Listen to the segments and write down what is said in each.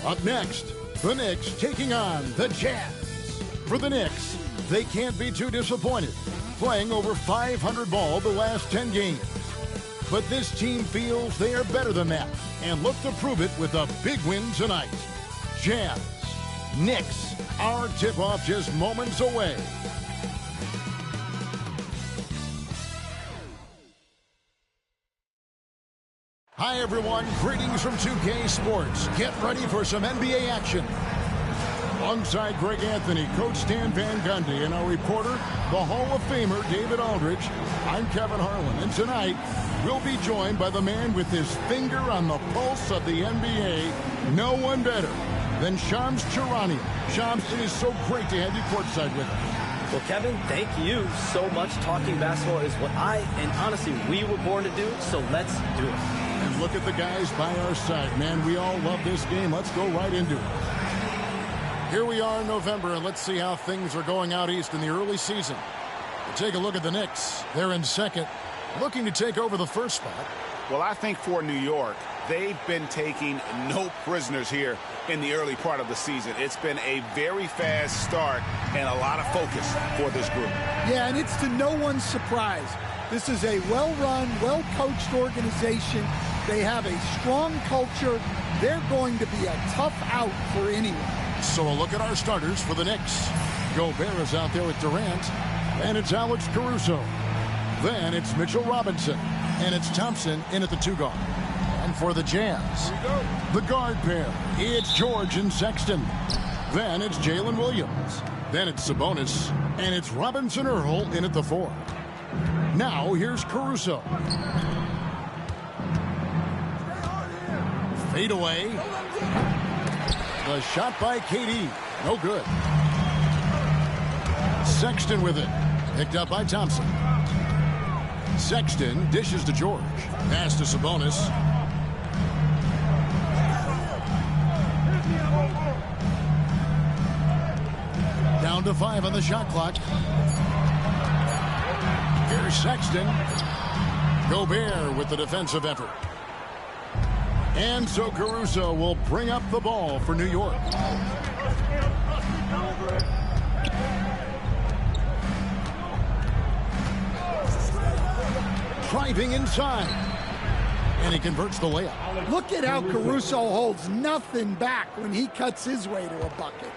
Up next, the Knicks taking on the Jazz. For the Knicks, they can't be too disappointed, playing over 500 ball the last 10 games. But this team feels they are better than that and look to prove it with a big win tonight. Jazz, Knicks, our tip-off just moments away. Hi, everyone. Greetings from 2K Sports. Get ready for some NBA action. Alongside Greg Anthony, Coach Stan Van Gundy, and our reporter, the Hall of Famer, David Aldridge, I'm Kevin Harlan. And tonight, we'll be joined by the man with his finger on the pulse of the NBA. No one better than Shams Charania. Shams, it is so great to have you courtside with us. Well, Kevin, thank you so much. Talking basketball is what and honestly, we were born to do, so let's do it. And look at the guys by our side, man. We all love this game. Let's go right into it. Here we are in November, and let's see how things are going out east in the early season. We'll take a look at the Knicks. They're in second, looking to take over the first spot. Well, I think for New York, they've been taking no prisoners here in the early part of the season. It's been a very fast start and a lot of focus for this group. Yeah, and it's to no one's surprise. This is a well-run, well-coached organization. They have a strong culture. They're going to be a tough out for anyone. So a look at our starters for the Knicks. Gobert is out there with Durant, and it's Alex Caruso. Then it's Mitchell Robinson, and it's Thompson in at the 2 guard. And for the Jazz, the guard pair, it's George and Sexton. Then it's Jalen Williams. Then it's Sabonis, and it's Robinson Earl in at the 4. Now here's Caruso. Fade away. The shot by KD. No good. Sexton with it. Picked up by Thompson. Sexton dishes to George. Pass to Sabonis. Down to 5 on the shot clock. Here's Sexton. Gobert with the defensive effort. And so Caruso will bring up the ball for New York. Driving inside. And he converts the layup. Look at how Caruso holds nothing back when he cuts his way to a bucket.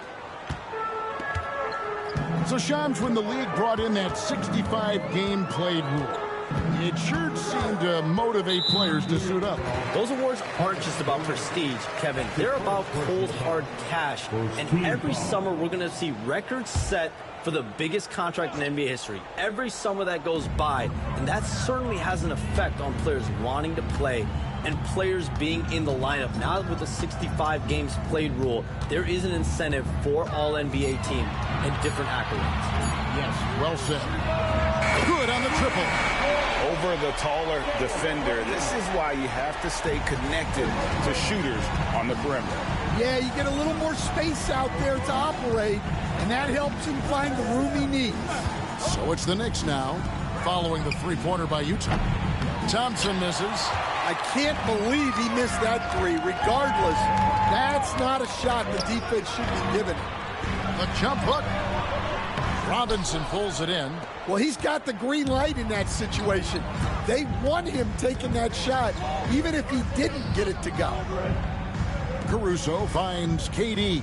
So Shams, when the league brought in that 65-game played rule, it sure seemed to motivate players to suit up. Those awards aren't just about prestige, Kevin. They're about cold, hard cash. And every summer, we're going to see records set for the biggest contract in NBA history. Every summer that goes by, and that certainly has an effect on players wanting to play and players being in the lineup. Now with the 65 games played rule, there is an incentive for all NBA teams and different accolades. Yes, well said. Good on the triple. Over the taller defender. This is why you have to stay connected to shooters on the perimeter. Yeah, you get a little more space out there to operate, and that helps him find the room he needs. So it's the Knicks now, following the three-pointer by Utah. Thompson misses. I can't believe he missed that 3. Regardless, that's not a shot the defense should be giving. The jump hook. Robinson pulls it in. Well, he's got the green light in that situation. They want him taking that shot, even if he didn't get it to go. Caruso finds KD.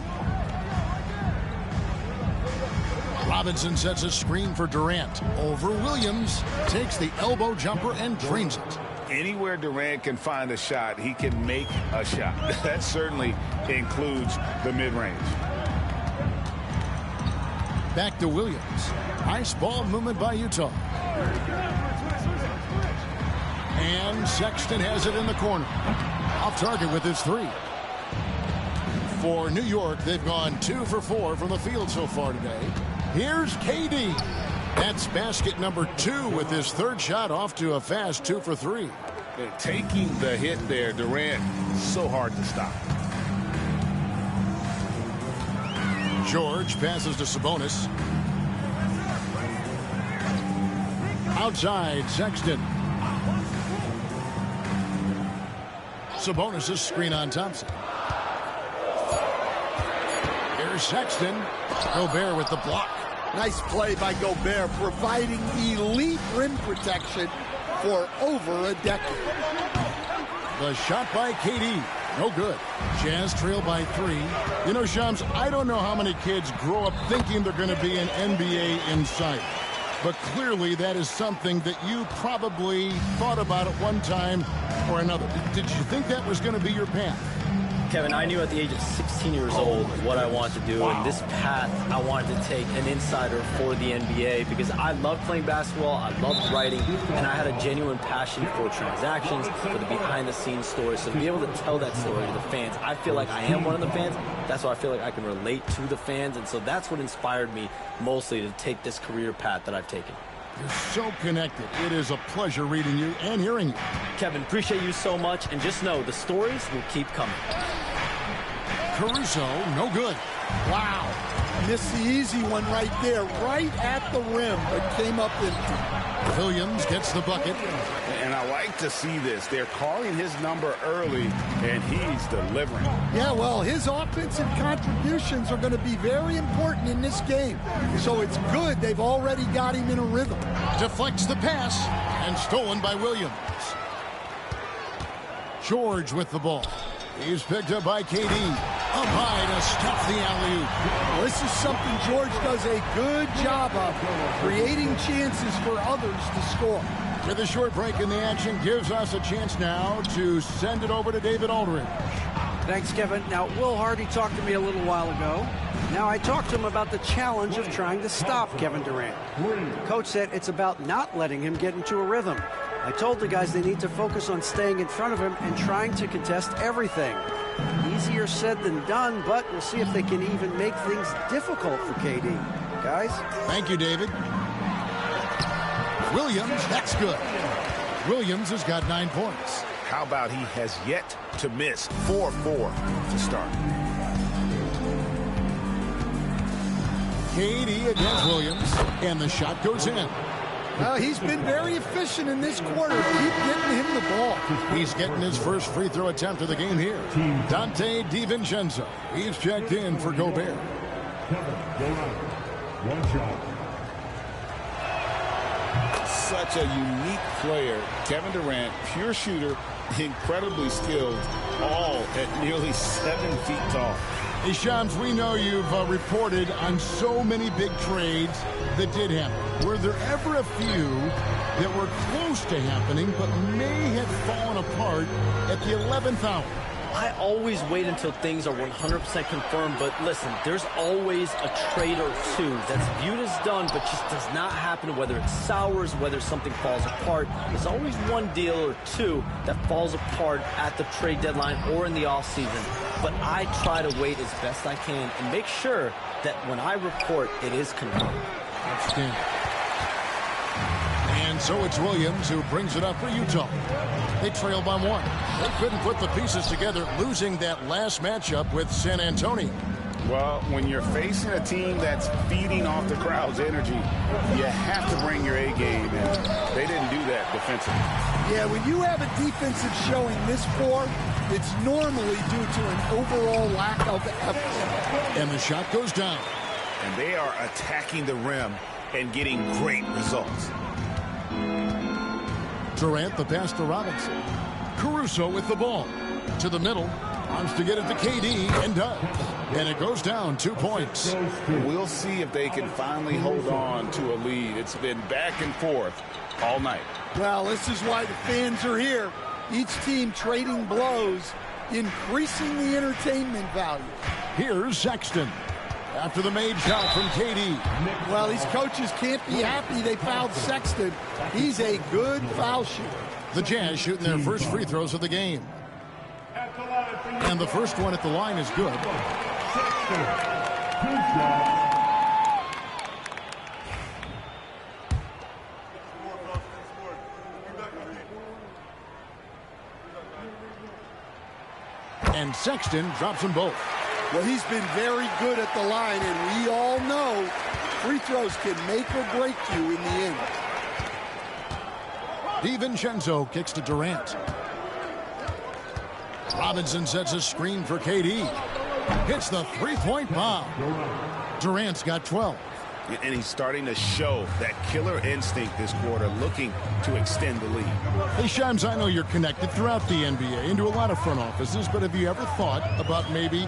Robinson sets a screen for Durant. Over Williams, takes the elbow jumper and drains it. Anywhere Durant can find a shot, he can make a shot. That certainly includes the mid-range. Back to Williams. Nice ball movement by Utah. And Sexton has it in the corner. Off target with his 3. For New York, they've gone 2 for 4 from the field so far today. Here's KD. That's basket number 2 with his 3rd shot, off to a fast 2 for 3. Taking the hit there, Durant, so hard to stop. George passes to Sabonis. Outside, Sexton. Sabonis' screen on Thompson. Here's Sexton. Gobert with the block. Nice play by Gobert, providing elite rim protection for over a decade. The shot by KD. No good. Jazz trail by 3. You know, Shams, I don't know how many kids grow up thinking they're going to be an NBA in sight. But clearly that is something that you probably thought about at one time or another. Did you think that was going to be your path? Kevin, I knew at the age of 16 years old what I wanted to do, and this path I wanted to take an insider for the NBA because I love playing basketball, I loved writing, and I had a genuine passion for transactions, for the behind-the-scenes stories. So to be able to tell that story to the fans, I feel like I am one of the fans. That's why I feel like I can relate to the fans, and so that's what inspired me mostly to take this career path that I've taken. You're so connected. It is a pleasure reading you and hearing you. Kevin, appreciate you so much, and just know the stories will keep coming. Caruso, no good. Wow. Missed the easy one right there, right at the rim, but came up empty. Williams gets the bucket. And I like to see this. They're calling his number early, and he's delivering. Yeah, well, his offensive contributions are going to be very important in this game. So it's good they've already got him in a rhythm. Deflects the pass, and stolen by Williams. George with the ball. He's picked up by KD. Up high to stuff the alley-oop. Well, this is something George does a good job of, creating chances for others to score. With a short break in the action, gives us a chance now to send it over to David Aldridge. Thanks, Kevin. Now, Will Hardy talked to me a little while ago. Now, I talked to him about the challenge of trying to stop Kevin Durant. Coach said it's about not letting him get into a rhythm. I told the guys they need to focus on staying in front of him and trying to contest everything. Easier said than done, but we'll see if they can even make things difficult for KD. Guys? Thank you, David. Williams, that's good. Williams has got 9 points. How about he has yet to miss 4-4 to start. KD against Williams, and the shot goes in. He's been very efficient in this quarter. Keep getting him the ball. He's getting his first free throw attempt of the game here. Dante DiVincenzo. He's checked in for Gobert. One shot. Such a unique player. Kevin Durant, pure shooter, incredibly skilled, all at nearly 7 feet tall. Hey, Shams, we know you've reported on so many big trades that did happen. Were there ever a few that were close to happening but may have fallen apart at the 11th hour? I always wait until things are 100% confirmed, but listen, there's always a trade or two that's viewed as done but just does not happen, whether it sours, whether something falls apart. There's always one deal or two that falls apart at the trade deadline or in the offseason. But I try to wait as best I can and make sure that when I report, it is confirmed. Outstanding. And so it's Williams who brings it up for Utah. They trail by 1. They couldn't put the pieces together, losing that last matchup with San Antonio. Well, when you're facing a team that's feeding off the crowd's energy, you have to bring your A game, and they didn't do that defensively. Yeah, when you have a defensive showing this poor, it's normally due to an overall lack of effort. And the shot goes down. And they are attacking the rim and getting great results. Durant, the pass to Robinson. Caruso with the ball. To the middle. Wants to get it to KD, and does. And it goes down 2 points. We'll see if they can finally hold on to a lead. It's been back and forth all night. Well, this is why the fans are here. Each team trading blows, increasing the entertainment value. Here's Sexton. After the made shot from KD. Well, these coaches can't be happy they fouled Sexton. He's a good foul shooter. The Jazz shooting their first free throws of the game. And the first one at the line is good. And Sexton drops them both. Well, he's been very good at the line, and we all know free throws can make or break you in the end. DiVincenzo kicks to Durant. Robinson sets a screen for KD. hits the three-point bomb. Durant's got 12. And he's starting to show that killer instinct this quarter, looking to extend the lead. Hey, Shams, I know you're connected throughout the NBA into a lot of front offices, but have you ever thought about maybe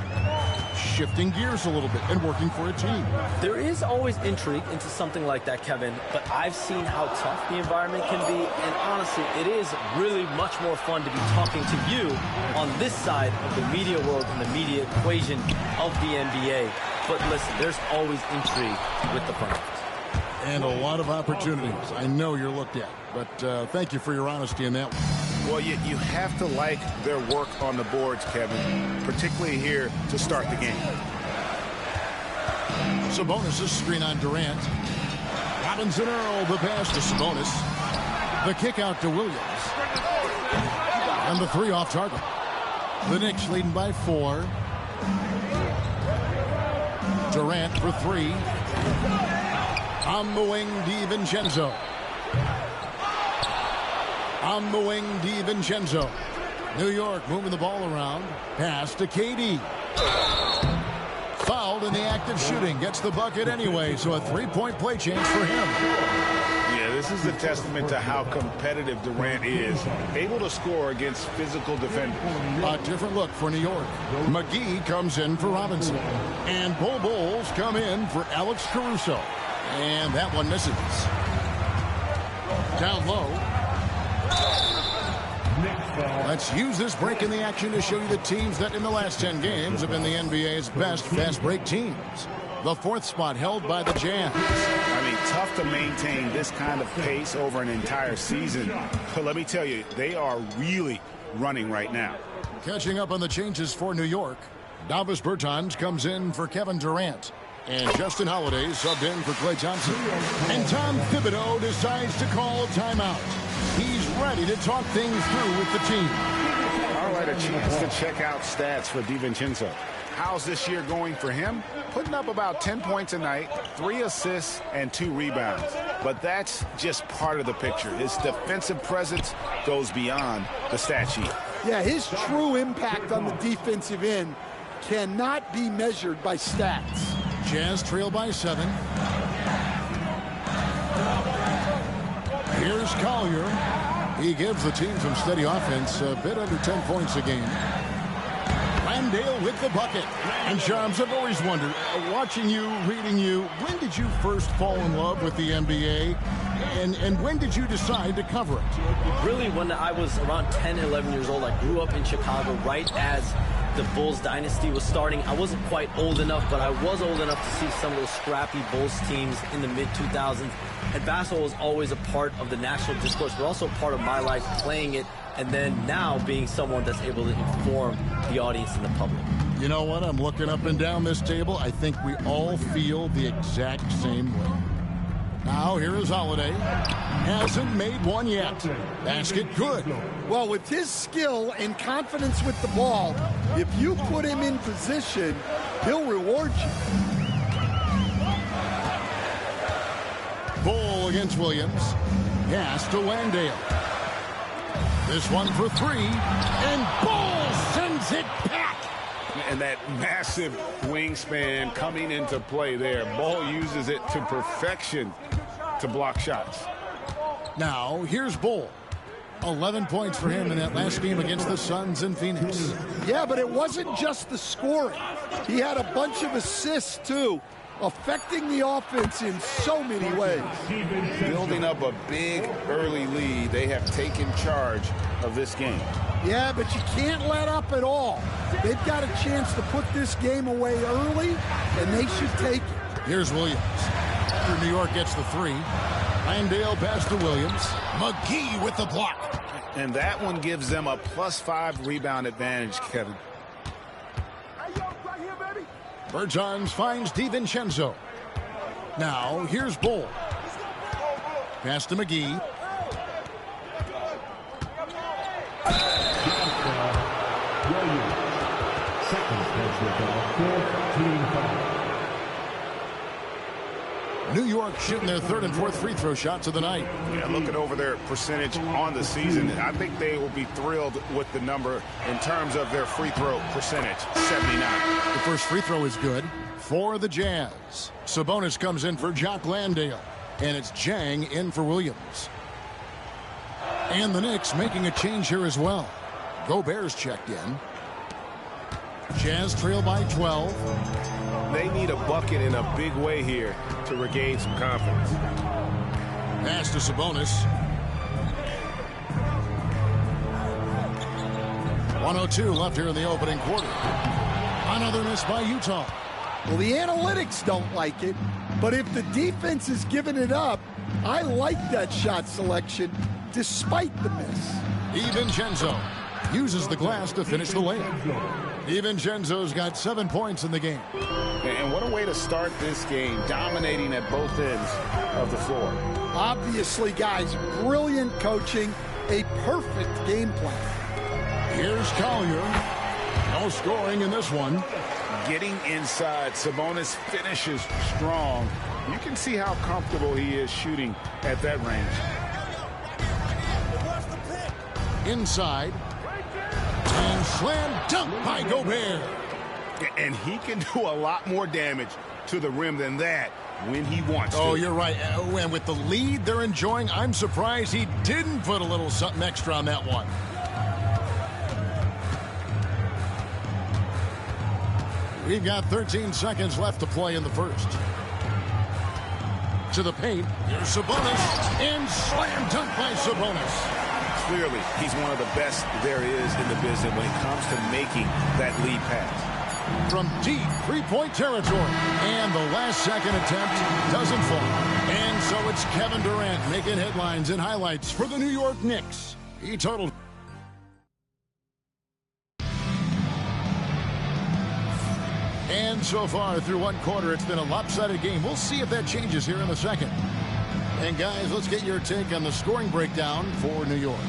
shifting gears a little bit and working for a team? There is always intrigue into something like that, Kevin, but I've seen how tough the environment can be, and honestly, it is really much more fun to be talking to you on this side of the media world and the media equation of the NBA. But listen, there's always intrigue with the front office. And a lot of opportunities I know you're looked at, but thank you for your honesty in that one. Well, you have to like their work on the boards, Kevin, particularly here to start the game. Sabonis' screen on Durant. Robinson Earl, the pass to Sabonis. The kick out to Williams. And the three off target. The Knicks leading by 4. Durant for 3. On the wing, DiVincenzo. On the wing, DiVincenzo. New York moving the ball around. Pass to KD. Fouled in the act of shooting. Gets the bucket anyway, so a three-point play change for him. Yeah, this is a testament to how competitive Durant is. Able to score against physical defenders. A different look for New York. McGee comes in for Robinson. And Bol Bol's come in for Alex Caruso. And that one misses. Down low. Let's use this break in the action to show you the teams that in the last 10 games have been the NBA's best fast break teams. The 4th spot held by the Jazz. I mean, tough to maintain this kind of pace over an entire season. But let me tell you, they are really running right now. Catching up on the changes for New York. Davis Bertans comes in for Kevin Durant. And Justin Holiday subbed in for Klay Thompson. And Tom Thibodeau decides to call a timeout. He's ready to talk things through with the team. All right, a chance to check out stats for DiVincenzo. How's this year going for him? Putting up about 10 points a night, 3 assists, and 2 rebounds. But that's just part of the picture. His defensive presence goes beyond the stat sheet. Yeah, his true impact on the defensive end cannot be measured by stats. Jazz trail by 7. Here's Collier. He gives the team some steady offense, a bit under 10 points a game. Landale with the bucket. And Shams, I've always wondered, watching you, reading you, when did you first fall in love with the NBA? And when did you decide to cover it? Really, when I was around 10, 11 years old, I grew up in Chicago right as the Bulls dynasty was starting. I wasn't quite old enough, but I was old enough to see some of those scrappy Bulls teams in the mid-2000s. And basketball was always a part of the national discourse, but also part of my life playing it, and then now being someone that's able to inform the audience and the public. You know what? I'm looking up and down this table. I think we all feel the exact same way. Now, here is Holiday. Hasn't made one yet. Basket good. Well, with his skill and confidence with the ball, if you put him in position, he'll reward you. Bull against Williams. Pass to Landale. This one for 3. And Bull sends it back. And that massive wingspan coming into play there. Ball uses it to perfection to block shots. Now, here's Bull. 11 points for him in that last game against the Suns in Phoenix. Yeah, but it wasn't just the scoring. He had a bunch of assists, too, affecting the offense in so many ways. Building up a big early lead, they have taken charge of this game. Yeah, but you can't let up at all. They've got a chance to put this game away early, and they should take it. Here's Williams. After New York gets the 3. Landale pass to Williams. McGee with the block. And that one gives them a +5 rebound advantage, Kevin. Bertans finds DiVincenzo. Now, here's Bull. Pass to McGee. New York shooting their third and fourth free throw shots of the night. Yeah, looking over their percentage on the season, I think they will be thrilled with the number in terms of their free throw percentage, 79. The first free throw is good for the Jazz. Sabonis comes in for Jock Landale, and it's Jang in for Williams. And the Knicks making a change here as well. Gobert's checked in. Jazz trail by 12. They need a bucket in a big way here to regain some confidence. Pass to Sabonis. 1:02 left here in the opening quarter. Another miss by Utah. Well, the analytics don't like it, but if the defense is giving it up, I like that shot selection despite the miss. DiVincenzo uses the glass to finish the layup. DiVincenzo's got 7 points in the game. And what a way to start this game, dominating at both ends of the floor. Obviously, guys, brilliant coaching, a perfect game plan. Here's Collier. No scoring in this one. Getting inside, Sabonis finishes strong. You can see how comfortable he is shooting at that range. Inside. And slam dunk by Gobert. And he can do a lot more damage to the rim than that when he wants to. Oh, you're right. And with the lead they're enjoying, I'm surprised he didn't put a little something extra on that one. We've got 13 seconds left to play in the first. To the paint. Here's Sabonis. And slam dunk by Sabonis. Clearly, he's one of the best there is in the business when it comes to making that lead pass. From deep three-point territory. And the last second attempt doesn't fall. And so it's Kevin Durant making headlines and highlights for the New York Knicks. He totaled. And so far through one quarter, it's been a lopsided game. We'll see if that changes here in the second. And guys, let's get your take on the scoring breakdown for New York.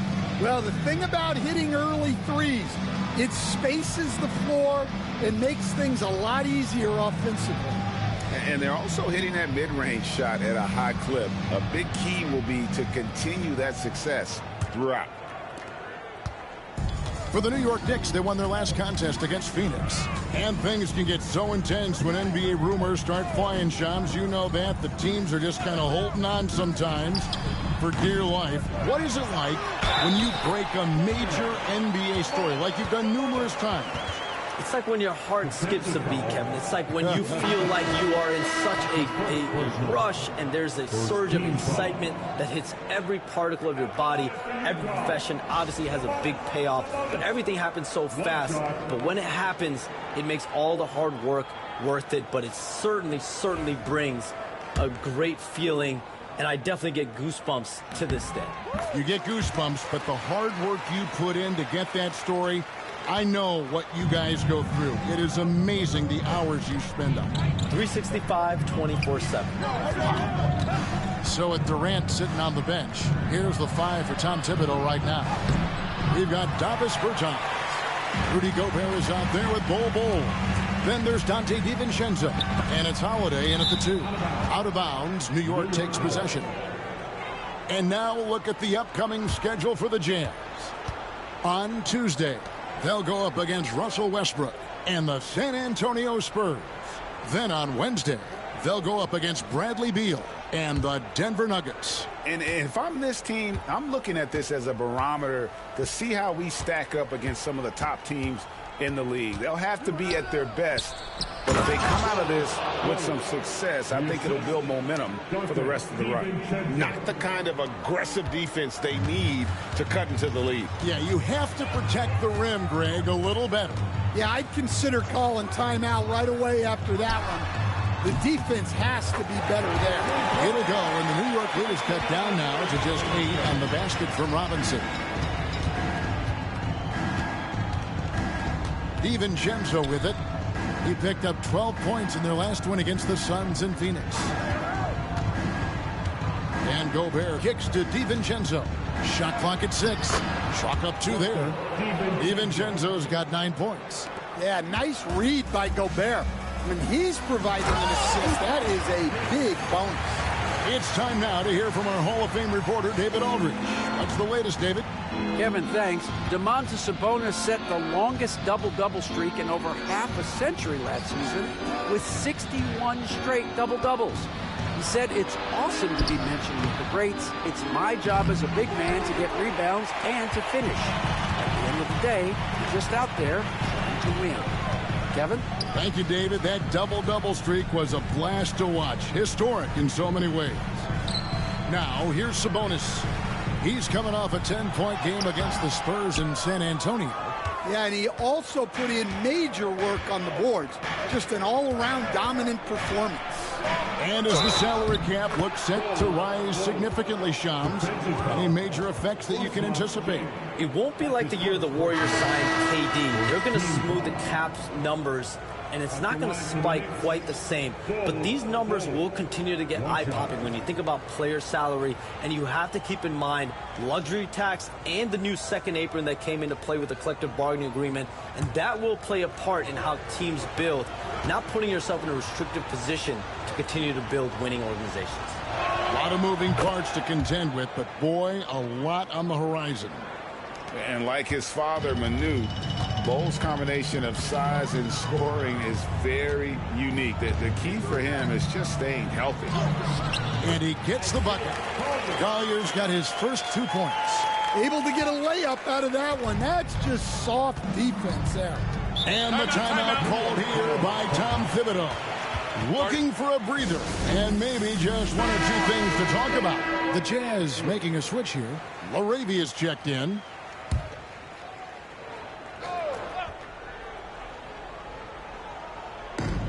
Well, the thing about hitting early threes, it spaces the floor and makes things a lot easier offensively. And they're also hitting that mid-range shot at a high clip. A big key will be to continue that success throughout. For the New York Knicks, they won their last contest against Phoenix. And things can get so intense when NBA rumors start flying, Shams. You know that. The teams are just kind of holding on sometimes for dear life. What is it like when you break a major NBA story, like you've done numerous times? It's like when your heart skips a beat, Kevin. It's like when you feel like you are in such a rush and there's a surge of excitement that hits every particle of your body. Every profession obviously has a big payoff, but everything happens so fast. But when it happens, it makes all the hard work worth it. But it certainly brings a great feeling. And I definitely get goosebumps to this day. You get goosebumps, but the hard work you put in to get that story, I know what you guys go through. It is amazing the hours you spend on it. 365, 24/7. So with Durant sitting on the bench, here's the 5 for Tom Thibodeau right now. We've got Davis Bertans. Rudy Gobert is out there with Bol. Then there's Donte DiVincenzo. And it's Holiday in at the 2. Out of bounds, New York takes possession. And now look at the upcoming schedule for the Jazz. On Tuesday, they'll go up against Russell Westbrook and the San Antonio Spurs. Then on Wednesday, they'll go up against Bradley Beal and the Denver Nuggets. And if I'm this team, I'm looking at this as a barometer to see how we stack up against some of the top teams in the league. They'll have to be at their best. But if they come out of this with some success, I think it'll build momentum for the rest of the run. Not the kind of aggressive defense they need to cut into the lead. Yeah, you have to protect the rim, Greg, a little better. Yeah, I'd consider calling timeout right away after that one. The defense has to be better there. It'll go, and the New York lead is cut down now to just 8 on the basket from Robinson. DiVincenzo with it. He picked up 12 points in their last win against the Suns in Phoenix. And Gobert kicks to DiVincenzo. Shot clock at 6. Chalk up 2 there. DiVincenzo's got 9 points. Yeah, nice read by Gobert. When he's providing an assist, that is a big bonus. It's time now to hear from our Hall of Fame reporter, David Aldridge. What's the latest, David? Kevin, thanks. Domantas Sabonis set the longest double-double streak in over half a century last season with 61 straight double-doubles. He said, "It's awesome to be mentioned with the greats. It's my job as a big man to get rebounds and to finish. At the end of the day, you're just out there to win." Kevin? Thank you, David. That double-double streak was a blast to watch. Historic in so many ways. Now, here's Sabonis. He's coming off a 10-point game against the Spurs in San Antonio. Yeah, and he also put in major work on the boards. Just an all-around dominant performance. And as the salary cap looks set to rise significantly, Shams, any major effects that you can anticipate? It won't be like the year the Warriors signed KD. They're going to smooth the cap's numbers, and it's not going to spike quite the same. But these numbers will continue to get eye-popping when you think about player salary, and you have to keep in mind luxury tax and the new second apron that came into play with the collective bargaining agreement, and that will play a part in how teams build, not putting yourself in a restrictive position to continue to build winning organizations. A lot of moving parts to contend with, but boy, a lot on the horizon. And like his father, Manu, Bo's combination of size and scoring is very unique. The key for him is just staying healthy. And he gets the bucket. Collier's got his first 2 points. Able to get a layup out of that one. That's just soft defense there. And the timeout called here by Tom Thibodeau. Looking for a breather and maybe just one or two things to talk about. The Jazz making a switch here. Laravia's checked in.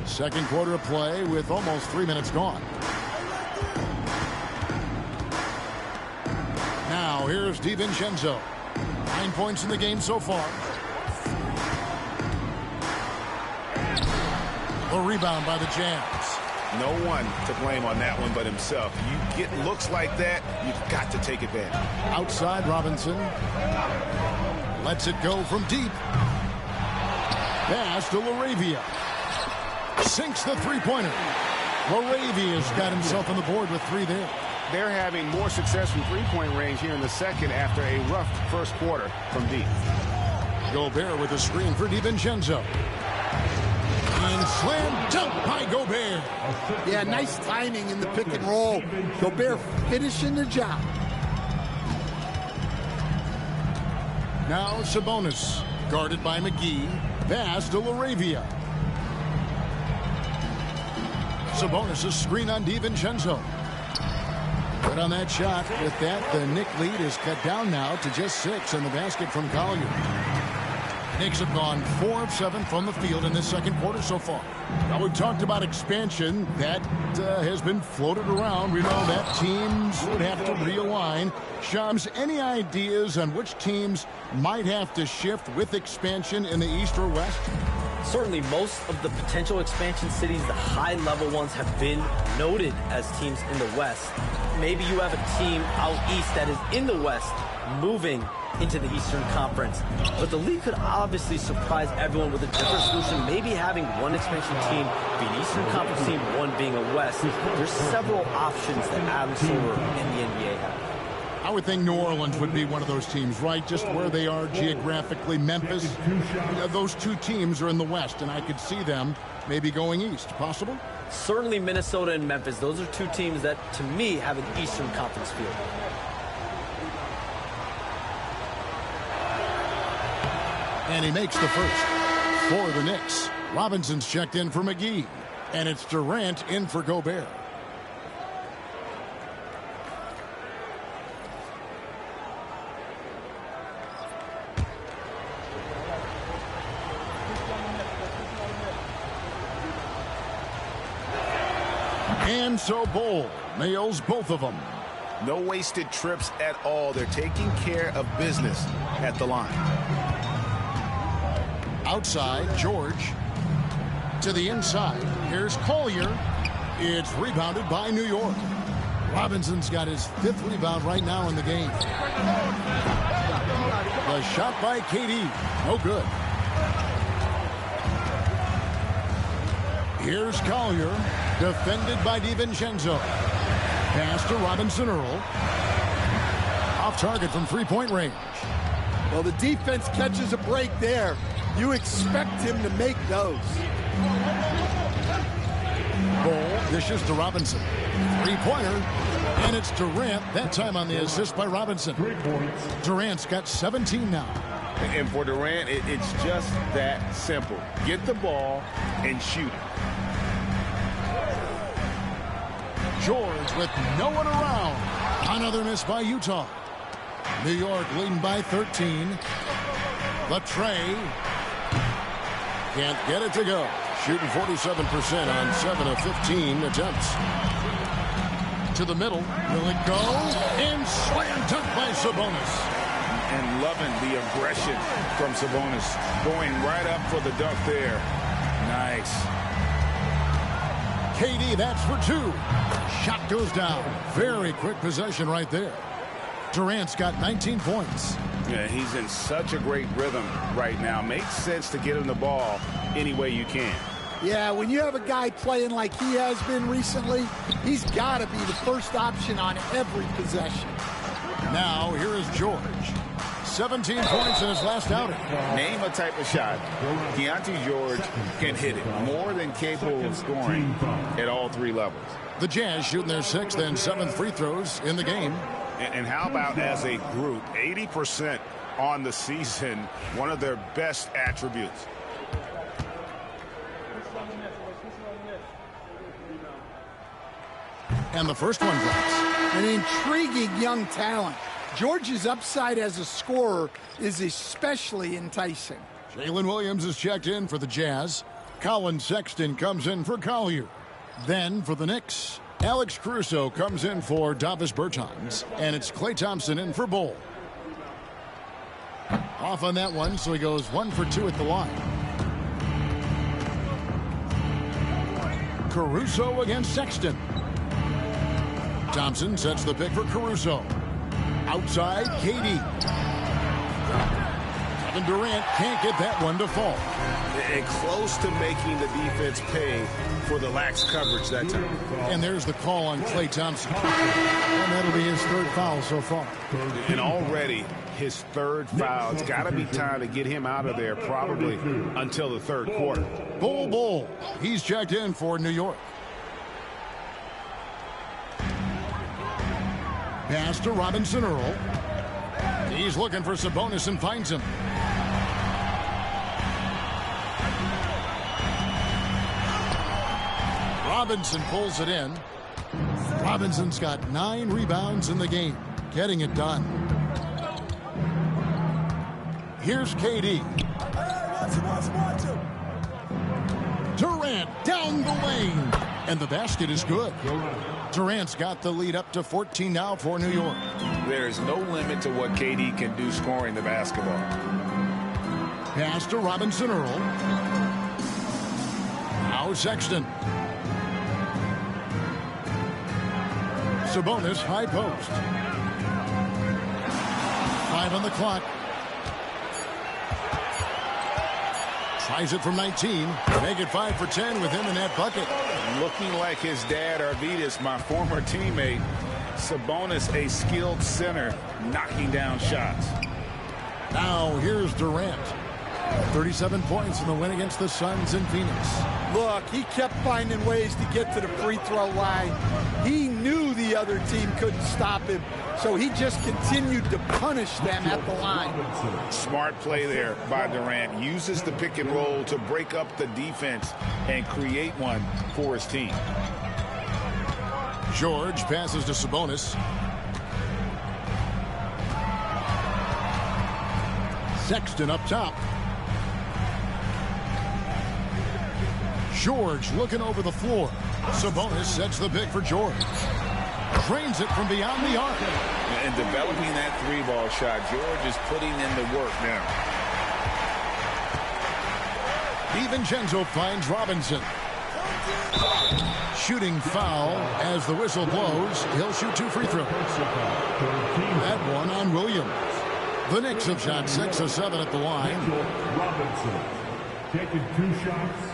Second quarter of play with almost 3 minutes gone. Now here's DiVincenzo. 9 points in the game so far. A rebound by the Jazz. No one to blame on that one but himself. You get looks like that, you've got to take advantage. Outside Robinson. Lets it go from deep. Pass to Laravia. Sinks the three-pointer. Laravia's got himself on the board with 3 there. They're having more success from three-point range here in the second after a rough first quarter from deep. Gobert with a screen for DiVincenzo. And slam dunk by Gobert. Yeah, nice timing in the pick and roll. Gobert finishing the job. Now Sabonis, guarded by McGee. Pass to Laravia. Sabonis' screen on DiVincenzo. Good on that shot. With that, the Knick lead is cut down now to just 6 in the basket from Collier. Knicks have gone 4 of 7 from the field in this second quarter so far. Now we've talked about expansion. That has been floated around. We know that teams would have to realign. Shams, any ideas on which teams might have to shift with expansion in the East or West? Certainly, most of the potential expansion cities, the high-level ones, have been noted as teams in the West. Maybe you have a team out east that is in the West moving into the Eastern Conference. But the league could obviously surprise everyone with a different solution, maybe having one expansion team be an Eastern Conference team, one being a West. There's several options that Adam Silver and the NBA have. I would think New Orleans would be one of those teams, right? Just where they are geographically. Memphis, those two teams are in the West, and I could see them maybe going east. Possible? Certainly Minnesota and Memphis. Those are two teams that, to me, have an Eastern Conference feel. And he makes the first for the Knicks. Robinson's checked in for McGee. And it's Durant in for Gobert. And so Bol nails both of them. No wasted trips at all. They're taking care of business at the line. Outside, George. To the inside. Here's Collier. It's rebounded by New York. Robinson's got his 5th rebound right now in the game. The shot by KD. No good. Here's Collier, defended by DiVincenzo. Pass to Robinson Earl. Off target from three-point range. Well, the defense catches a break there. You expect him to make those. Ball dishes to Robinson. Three-pointer. And it's Durant, that time on the assist by Robinson. Durant's got 17 now. And for Durant, it's just that simple. Get the ball and shoot it. George with no one around. Another miss by Utah. New York leading by 13. Latrey can't get it to go. Shooting 47% on 7 of 15 attempts. To the middle. Will it go? And slam dunk by Sabonis. And loving the aggression from Sabonis. Going right up for the dunk there. Nice. KD, that's for two. Shot goes down. Very quick possession right there. Durant's got 19 points. Yeah, he's in such a great rhythm right now. Makes sense to get him the ball any way you can. Yeah, when you have a guy playing like he has been recently, he's got to be the first option on every possession. Now, here is George. 17 points in his last outing. Name a type of shot Keontae George can hit it. More than capable of scoring at all three levels. The Jazz shooting their 6th and 7th free throws in the game. And how about as a group, 80% on the season, one of their best attributes. And the first one drops. An intriguing young talent. George's upside as a scorer is especially enticing. Jalen Williams is checked in for the Jazz. Colin Sexton comes in for Collier. Then for the Knicks, Alex Caruso comes in for Davis Bertans. And it's Klay Thompson in for Bol. Off on that one, so he goes 1 for 2 at the line. Caruso against Sexton. Thompson sets the pick for Caruso. Outside, KD. Kevin Durant can't get that one to fall. And close to making the defense pay for the lax coverage that time. And there's the call on Klay Thompson. And that'll be his 3rd foul so far. And already his 3rd foul. It's got to be time to get him out of there probably until the 3rd quarter. Bol. He's checked in for New York. Pass to Robinson Earl. He's looking for Sabonis and finds him. Robinson pulls it in. Robinson's got 9 rebounds in the game. Getting it done. Here's KD. Durant down the lane. And the basket is good. Durant's got the lead up to 14 now for New York. There's no limit to what KD can do scoring the basketball. Pass to Robinson Earl. Now Sexton. Sabonis high post. 5 on the clock. Tries it from 19. Make it 5 for 10 with him in that bucket. Looking like his dad, Arvydas, my former teammate. Sabonis, a skilled center, knocking down shots. Now here's Durant. 37 points in the win against the Suns in Phoenix. Look, he kept finding ways to get to the free throw line. He knew the other team couldn't stop him, so he just continued to punish them at the line. Smart play there by Durant. Uses the pick and roll to break up the defense and create one for his team. George passes to Sabonis. Sexton up top. George looking over the floor. Sabonis sets the pick for George. Drains it from beyond the arc. And developing that 3-ball shot, George is putting in the work now. DiVincenzo finds Robinson. Shooting foul as the whistle blows. He'll shoot 2 free throws. That one on Williams. The Knicks have shot 6 of 7 at the line. Robinson taking 2 shots.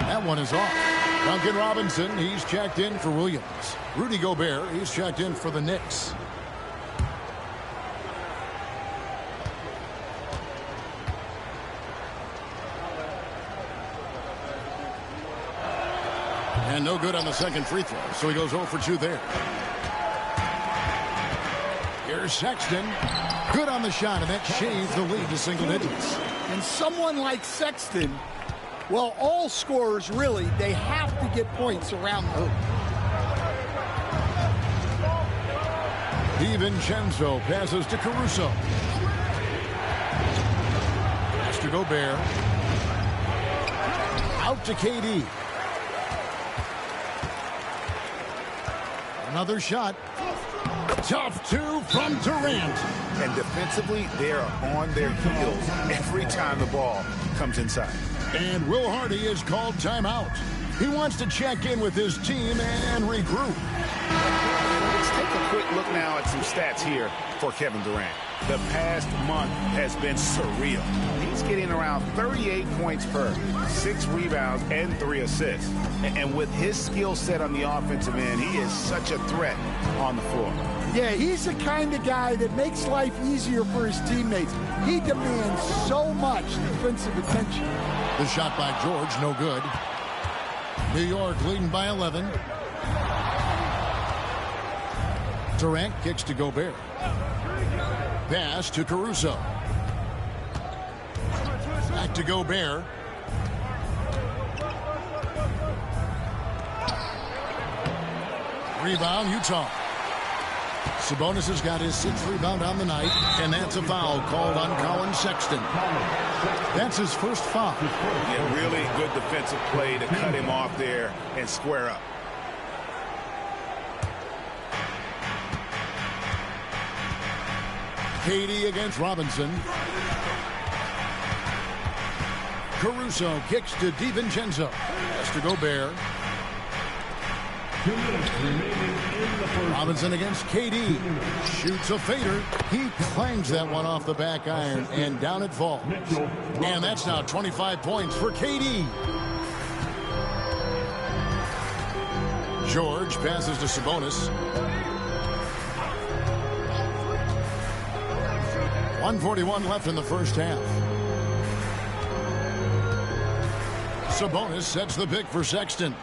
That one is off. Duncan Robinson, he's checked in for Williams. Rudy Gobert, he's checked in for the Knicks. And no good on the second free throw, so he goes 0 for 2 there. Here's Sexton. Good on the shot, and that shaves the lead to single digits. And someone like Sexton, well, all scorers really, they have to get points around them. DiVincenzo passes to Caruso. Pass to Gobert. Out to KD. Another shot. Tough two from Durant. And defensively, they are on their heels every time the ball comes inside. And Will Hardy is called timeout. He wants to check in with his team and regroup. Let's take a quick look now at some stats here for Kevin Durant. The past month has been surreal. He's getting around 38 points per, 6 rebounds, and 3 assists. And with his skill set on the offensive end, he is such a threat on the floor. Yeah, he's the kind of guy that makes life easier for his teammates. He demands so much defensive attention. The shot by George, no good. New York leading by 11. Durant kicks to Gobert. Pass to Caruso. Back to Gobert. Rebound, Utah. Sabonis has got his 6th rebound on the night, and that's a foul called on Colin Sexton. That's his first foul. Yeah, really good defensive play to cut him off there and square up. KD against Robinson. Caruso kicks to DiVincenzo. Pass to Gobert. Robinson against KD. Shoots a fader. He clangs that one off the back iron, and down it falls. And that's now 25 points for KD. George passes to Sabonis. 1:41 left in the first half. Sabonis sets the pick for Sexton.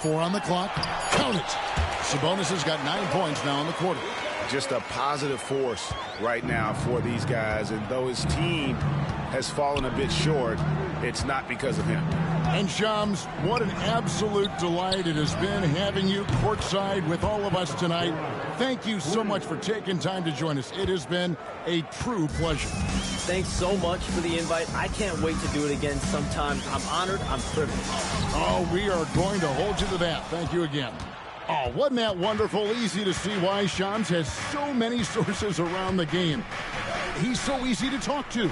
4 on the clock. Count it. Sabonis has got 9 points now in the quarter. Just a positive force right now for these guys. And though his team has fallen a bit short, it's not because of him. And Shams, what an absolute delight it has been having you courtside with all of us tonight. Thank you so much for taking time to join us. It has been a true pleasure. Thanks so much for the invite. I can't wait to do it again sometime. I'm honored. I'm privileged. Oh, we are going to hold you to that. Thank you again. Oh, wasn't that wonderful? Easy to see why Shams has so many sources around the game. He's so easy to talk to.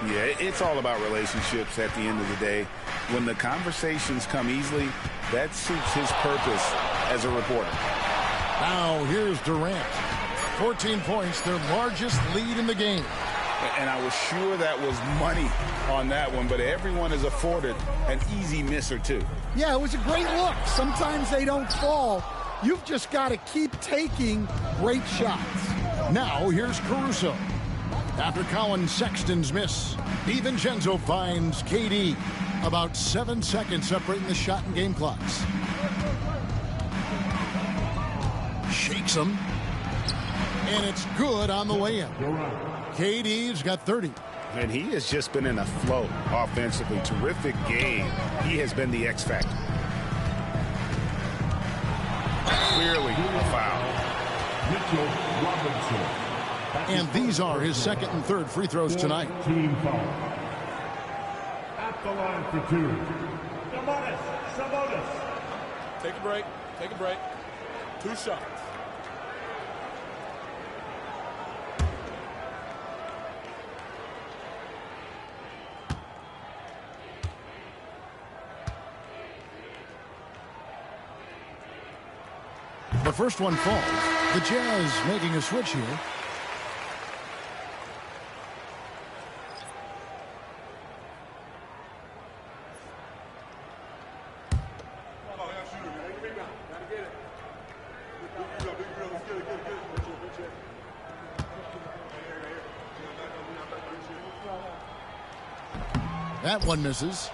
Yeah, it's all about relationships at the end of the day. When the conversations come easily, that suits his purpose as a reporter. Now, here's Durant. 14 points, their largest lead in the game. And I was sure that was money on that one, but everyone is afforded an easy miss or two. Yeah, it was a great look. Sometimes they don't fall. You've just got to keep taking great shots. Now, here's Caruso. After Colin Sexton's miss, DiVincenzo finds KD. About 7 seconds separating the shot and game clocks. Shakes him. And it's good on the layup. KD's got 30. And he has just been in a flow offensively. Terrific game. He has been the X factor. Clearly a foul. And these are his second and third free throws tonight. Team foul. At the line for 2. Sabonis. Take a break. Take a break. 2 shots. The first one falls. The Jazz making a switch here. That one misses.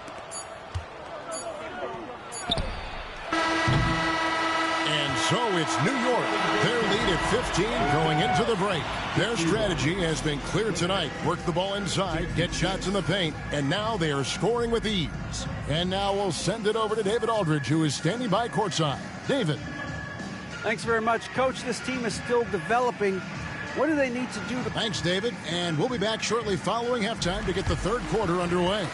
And so it's New York. Their lead at 15 going into the break. Their strategy has been clear tonight. Work the ball inside, get shots in the paint, and now they are scoring with ease. And now we'll send it over to David Aldridge, who is standing by courtside. David. Thanks very much, Coach. This team is still developing. What do they need to do to... Thanks, David. And we'll be back shortly following halftime to get the third quarter underway.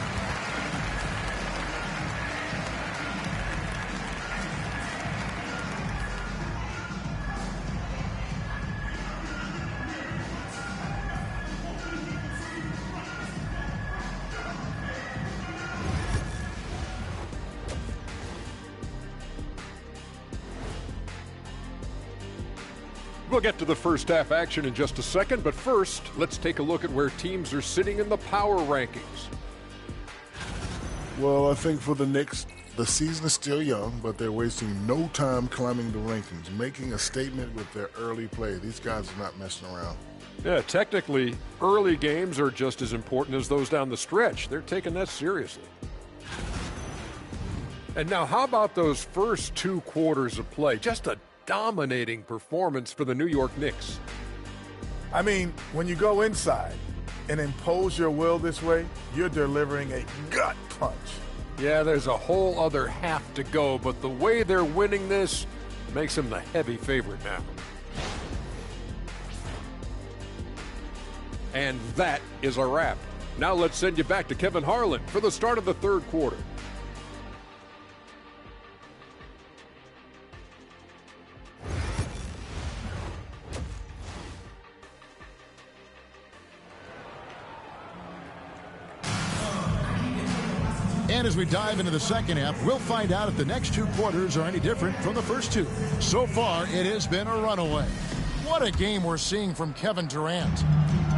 We'll get to the first half action in just a second, but first, let's take a look at where teams are sitting in the power rankings. Well, I think for the Knicks, the season is still young, but they're wasting no time climbing the rankings, making a statement with their early play. These guys are not messing around. Yeah, technically, early games are just as important as those down the stretch. They're taking that seriously. And now, how about those first two quarters of play? Just a dominating performance for the New York Knicks. I mean, when you go inside and impose your will this way, you're delivering a gut punch. Yeah, there's a whole other half to go, but the way they're winning this makes them the heavy favorite now. And that is a wrap. Now let's send you back to Kevin Harlan for the start of the third quarter. And as we dive into the second half, we'll find out if the next two quarters are any different from the first two. So far, it has been a runaway. What a game we're seeing from Kevin Durant.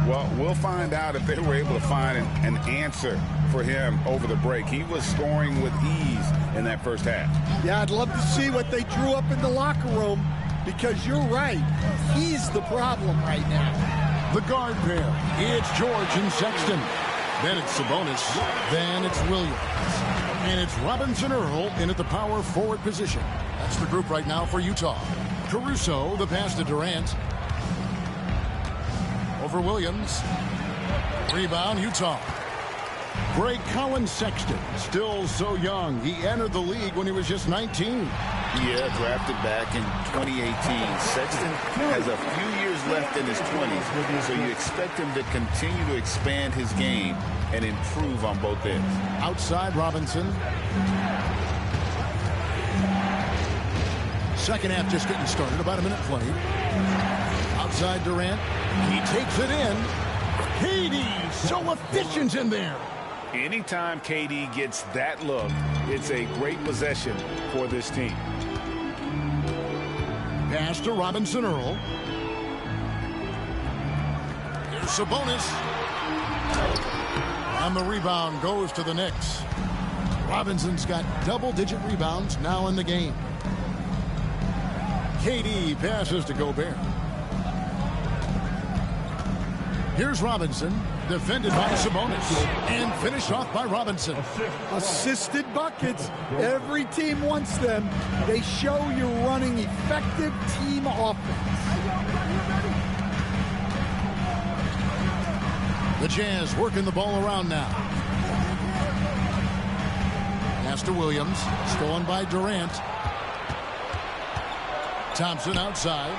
Well, we'll find out if they were able to find an answer for him over the break. He was scoring with ease in that first half. Yeah, I'd love to see what they drew up in the locker room, because you're right. He's the problem right now. The guard pair. It's George and Sexton. Then it's Sabonis. Then it's Williams. And it's Robinson Earl in at the power forward position. That's the group right now for Utah. Caruso, the pass to Durant. Over Williams. Rebound, Utah. Greg Collins Sexton, still so young. He entered the league when he was just 19. Yeah, drafted back in 2018. Sexton has a few years left in his 20s, so you expect him to continue to expand his game and improve on both ends. Outside Robinson. Second half just getting started, about a minute played. Outside Durant. He takes it in. KD, so efficient in there. Anytime KD gets that look, it's a great possession for this team. Pass to Robinson Earl. Here's Sabonis. And the rebound goes to the Knicks. Robinson's got double-digit rebounds now in the game. KD passes to Gobert. Here's Robinson, defended by Sabonis, and finished off by Robinson. Assisted buckets. Every team wants them. They show you're running effective team offense. The Jazz working the ball around now. Pass to Williams, stolen by Durant. Thompson outside.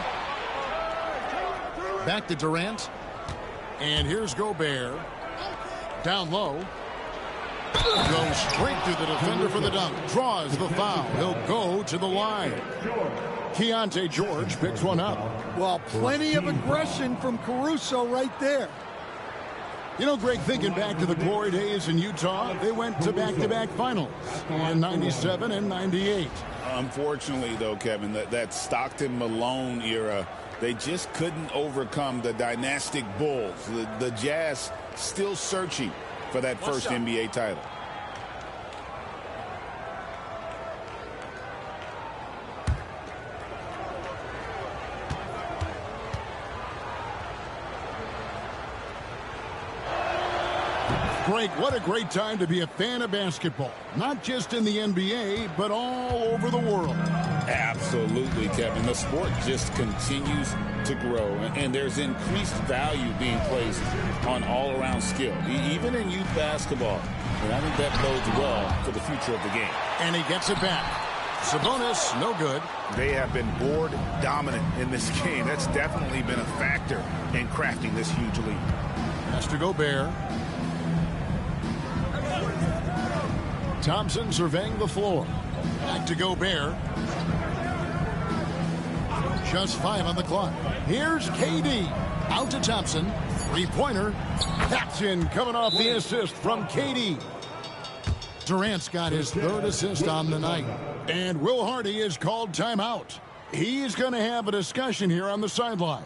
Back to Durant. And here's Gobert. Down low. Goes straight to the defender for the dunk. Draws the foul. He'll go to the line. Keontae George picks one up. Well, plenty of aggression from Caruso right there. You know, Greg, thinking back to the glory days in Utah, they went to back-to-back finals in 97 and 98. Unfortunately, though, Kevin, that Stockton-Malone era, they just couldn't overcome the dynastic Bulls. The Jazz still searching for that first NBA title. Greg, what a great time to be a fan of basketball. Not just in the NBA, but all over the world. Absolutely, Kevin. The sport just continues to grow, and there's increased value being placed on all-around skill, even in youth basketball. And I think that bodes well for the future of the game. And he gets it back. Sabonis, no good. They have been board dominant in this game. That's definitely been a factor in crafting this huge lead. Has to Gobert. Thompson surveying the floor. Back to Gobert. Just 5 on the clock. Here's KD. Out to Thompson. Three-pointer. That's in, coming off the assist from KD. Durant's got his 3rd assist on the night. And Will Hardy is called timeout. He's going to have a discussion here on the sideline.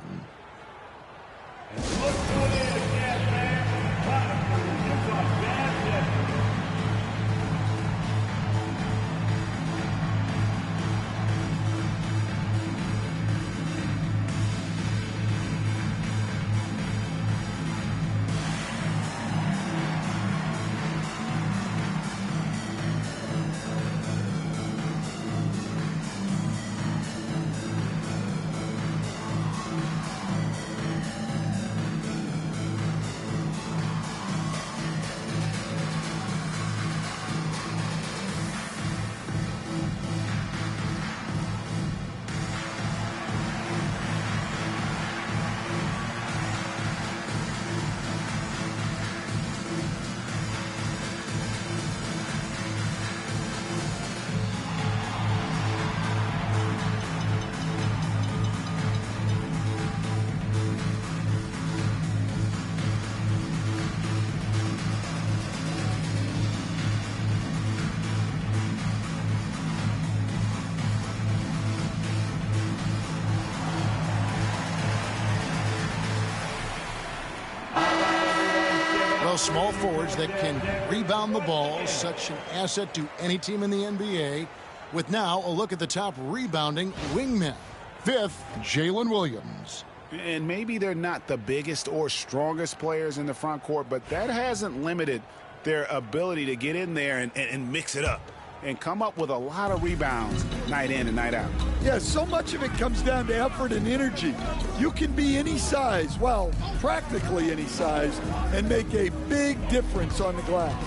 Small forwards that can rebound the ball, such an asset to any team in the NBA. With now a look at the top rebounding wingmen. 5th, Jalen Williams. And maybe they're not the biggest or strongest players in the front court, but that hasn't limited their ability to get in there and mix it up and come up with a lot of rebounds night in and night out. Yeah, so much of it comes down to effort and energy. You can be any size, well, practically any size, and make a big difference on the glass.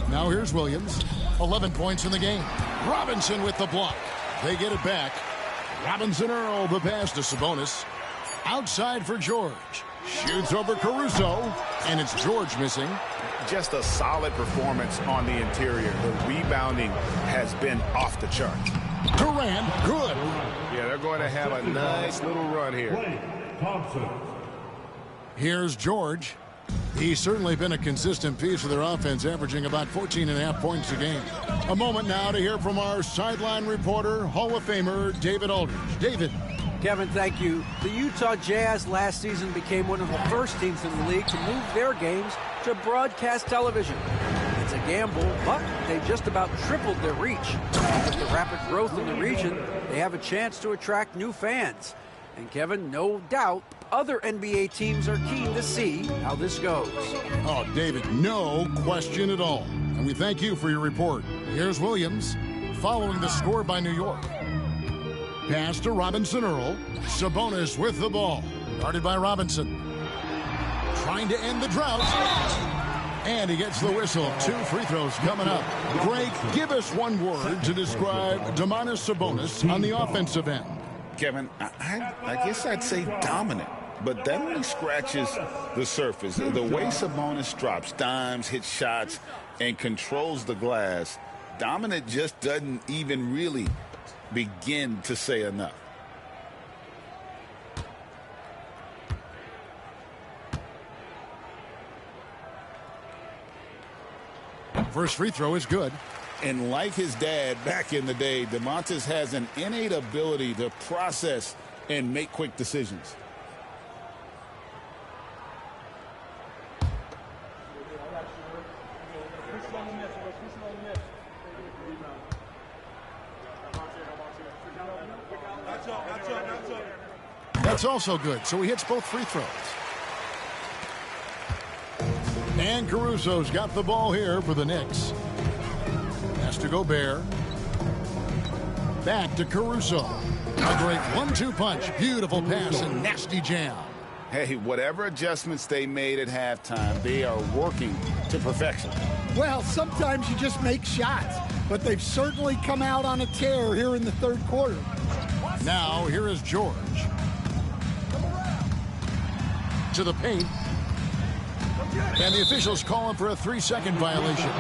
Now here's Williams. 11 points in the game. Robinson with the block. They get it back. Robinson Earl, the pass to Sabonis. Outside for George. Shoots over Caruso, and it's George missing. Just a solid performance on the interior. The rebounding has been off the charts. Durant, good. Yeah, they're going to have a nice little run here. Here's George. He's certainly been a consistent piece of their offense, averaging about 14.5 points a game. A moment now to hear from our sideline reporter, Hall of Famer David Aldridge. David. Kevin, thank you. The Utah Jazz last season became one of the first teams in the league to move their games to broadcast television. It's a gamble, but they just about tripled their reach. With the rapid growth in the region, they have a chance to attract new fans. And Kevin, no doubt, other NBA teams are keen to see how this goes. Oh, David, no question at all. And we thank you for your report. Here's Williams, following the score by New York. Pass to Robinson Earl. Sabonis with the ball. Guarded by Robinson. Trying to end the drought. And he gets the whistle. 2 free throws coming up. Greg, give us one word to describe Domantas Sabonis on the offensive end. Kevin, I guess I'd say dominant. But that only scratches the surface. The way Sabonis drops dimes, hits shots, and controls the glass, dominant just doesn't even really begin to say enough. First free throw is good. And like his dad back in the day, Domantas has an innate ability to process and make quick decisions. That's also good, so he hits both free throws. And Caruso's got the ball here for the Knicks. Pass to Gobert. Back to Caruso. A great 1-2 punch. Beautiful pass and nasty jam. Hey, whatever adjustments they made at halftime, they are working to perfection. Well, sometimes you just make shots, but they've certainly come out on a tear here in the third quarter. Now, here is George. To the paint. And the officials calling for a 3-second violation.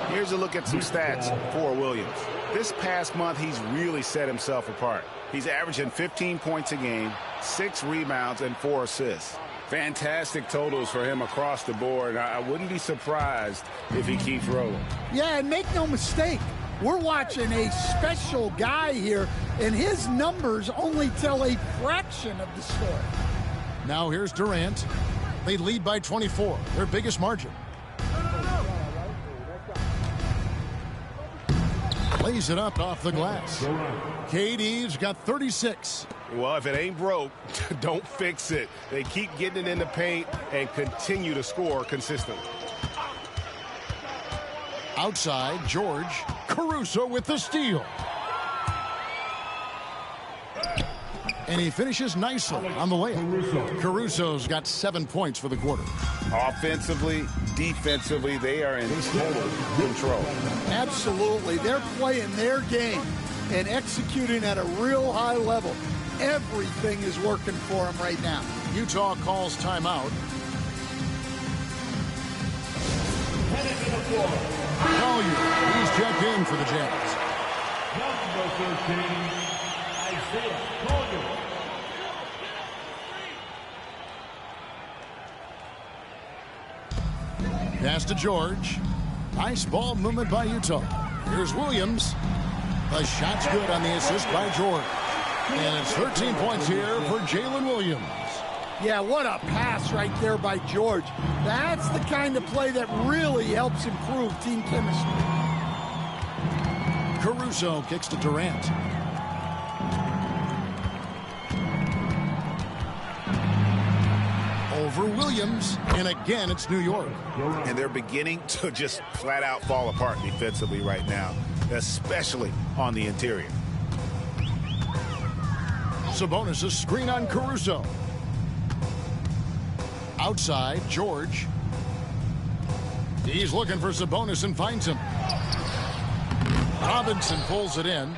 Here's a look at some stats for Williams. This past month, he's really set himself apart. He's averaging 15 points a game, 6 rebounds, and 4 assists. Fantastic totals for him across the board. I wouldn't be surprised if he keeps rolling. Yeah, and make no mistake, we're watching a special guy here, and his numbers only tell a fraction of the story. Now here's Durant. They lead by 24, their biggest margin. Lays it up off the glass. KD's got 36. Well, if it ain't broke, don't fix it. They keep getting it in the paint and continue to score consistently. Outside, George. Caruso with the steal. And he finishes nicely on the layup. Caruso's got 7 points for the quarter. Offensively, defensively, they are in total control. Absolutely. They're playing their game and executing at a real high level. Everything is working for them right now. Utah calls timeout. Collier, he's checked in for the Jazz. Number 13, Isaiah Collier. Pass to George. Nice ball movement by Utah. Here's Williams. The shot's good on the assist by George. And it's 13 points here for Jalen Williams. Yeah, what a pass right there by George. That's the kind of play that really helps improve team chemistry. Caruso kicks to Durant. Over Williams, and again it's New York. And they're beginning to just flat out fall apart defensively right now, especially on the interior. Sabonis a screen on Caruso. Outside, George. He's looking for Sabonis and finds him. Robinson pulls it in.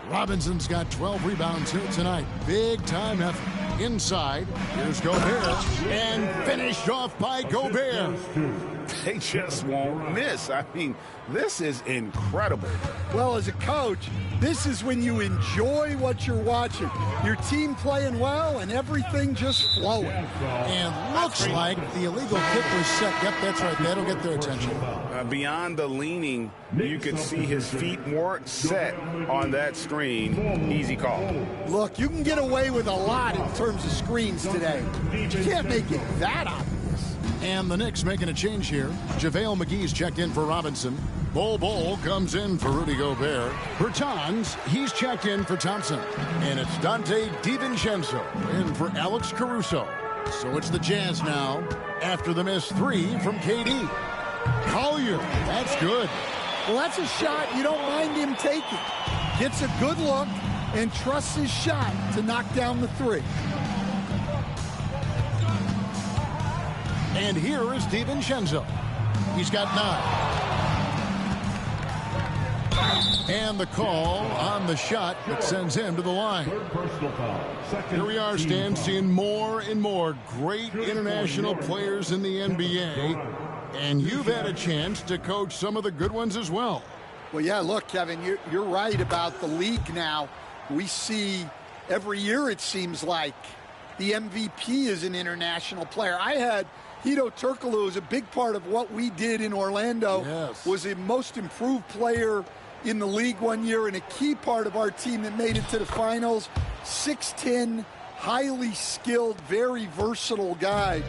Robinson's got 12 rebounds here tonight. Big time effort. Inside, here's Gobert, and finished off by Gobert. They just won't miss. I mean, this is incredible. Well, as a coach, this is when you enjoy what you're watching. Your team playing well and everything just flowing. And looks like the illegal kick was set. Yep, that's right. That'll get their attention. Beyond the leaning, you could see his feet weren't set on that screen. Easy call. Look, you can get away with a lot in terms of screens today. You can't make it that obvious. And the Knicks making a change here. JaVale McGee's checked in for Robinson. Bol comes in for Rudy Gobert. Bertans, he's checked in for Thompson. And it's Dante DiVincenzo in for Alex Caruso. So it's the Jazz now after the missed 3 from KD. Collier, that's good. Well, that's a shot you don't mind him taking. Gets a good look and trusts his shot to knock down the 3. And here is DiVincenzo. He's got 9. And the call on the shot that sends him to the line. Here we are, Stan, seeing more and more great international players in the NBA. And you've had a chance to coach some of the good ones as well. Well, yeah, look, Kevin, you're right about the league now. We see every year, it seems like, the MVP is an international player. I had Hedo Turkoglu was a big part of what we did in Orlando. Yes. Was a most improved player in the league one year and a key part of our team that made it to the finals. 6'10", highly skilled, very versatile guy.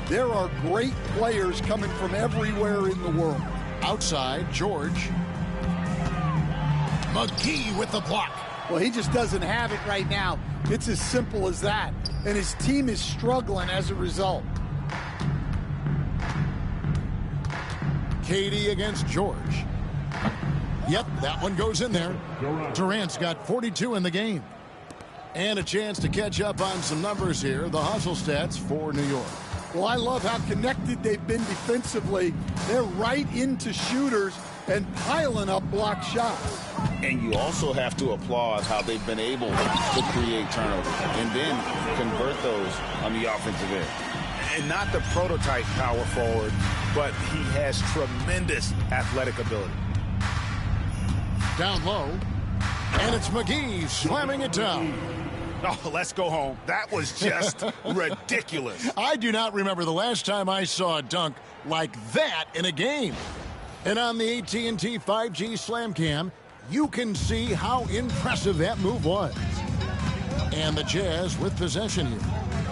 There are great players coming from everywhere in the world. Outside, George. McGee with the block. Well, he just doesn't have it right now. It's as simple as that. And his team is struggling as a result. KD against George. Yep, that one goes in there. Durant's got 42 in the game. And a chance to catch up on some numbers here. The hustle stats for New York. Well, I love how connected they've been defensively. They're right into shooters and piling up block shots. And you also have to applaud how they've been able to create turnovers and then convert those on the offensive end. And not the prototype power forward, but he has tremendous athletic ability. Down low, and it's McGee slamming it down. Oh, let's go home. That was just ridiculous. I do not remember the last time I saw a dunk like that in a game. And on the AT&T 5G Slam Cam, you can see how impressive that move was. And the Jazz with possession here.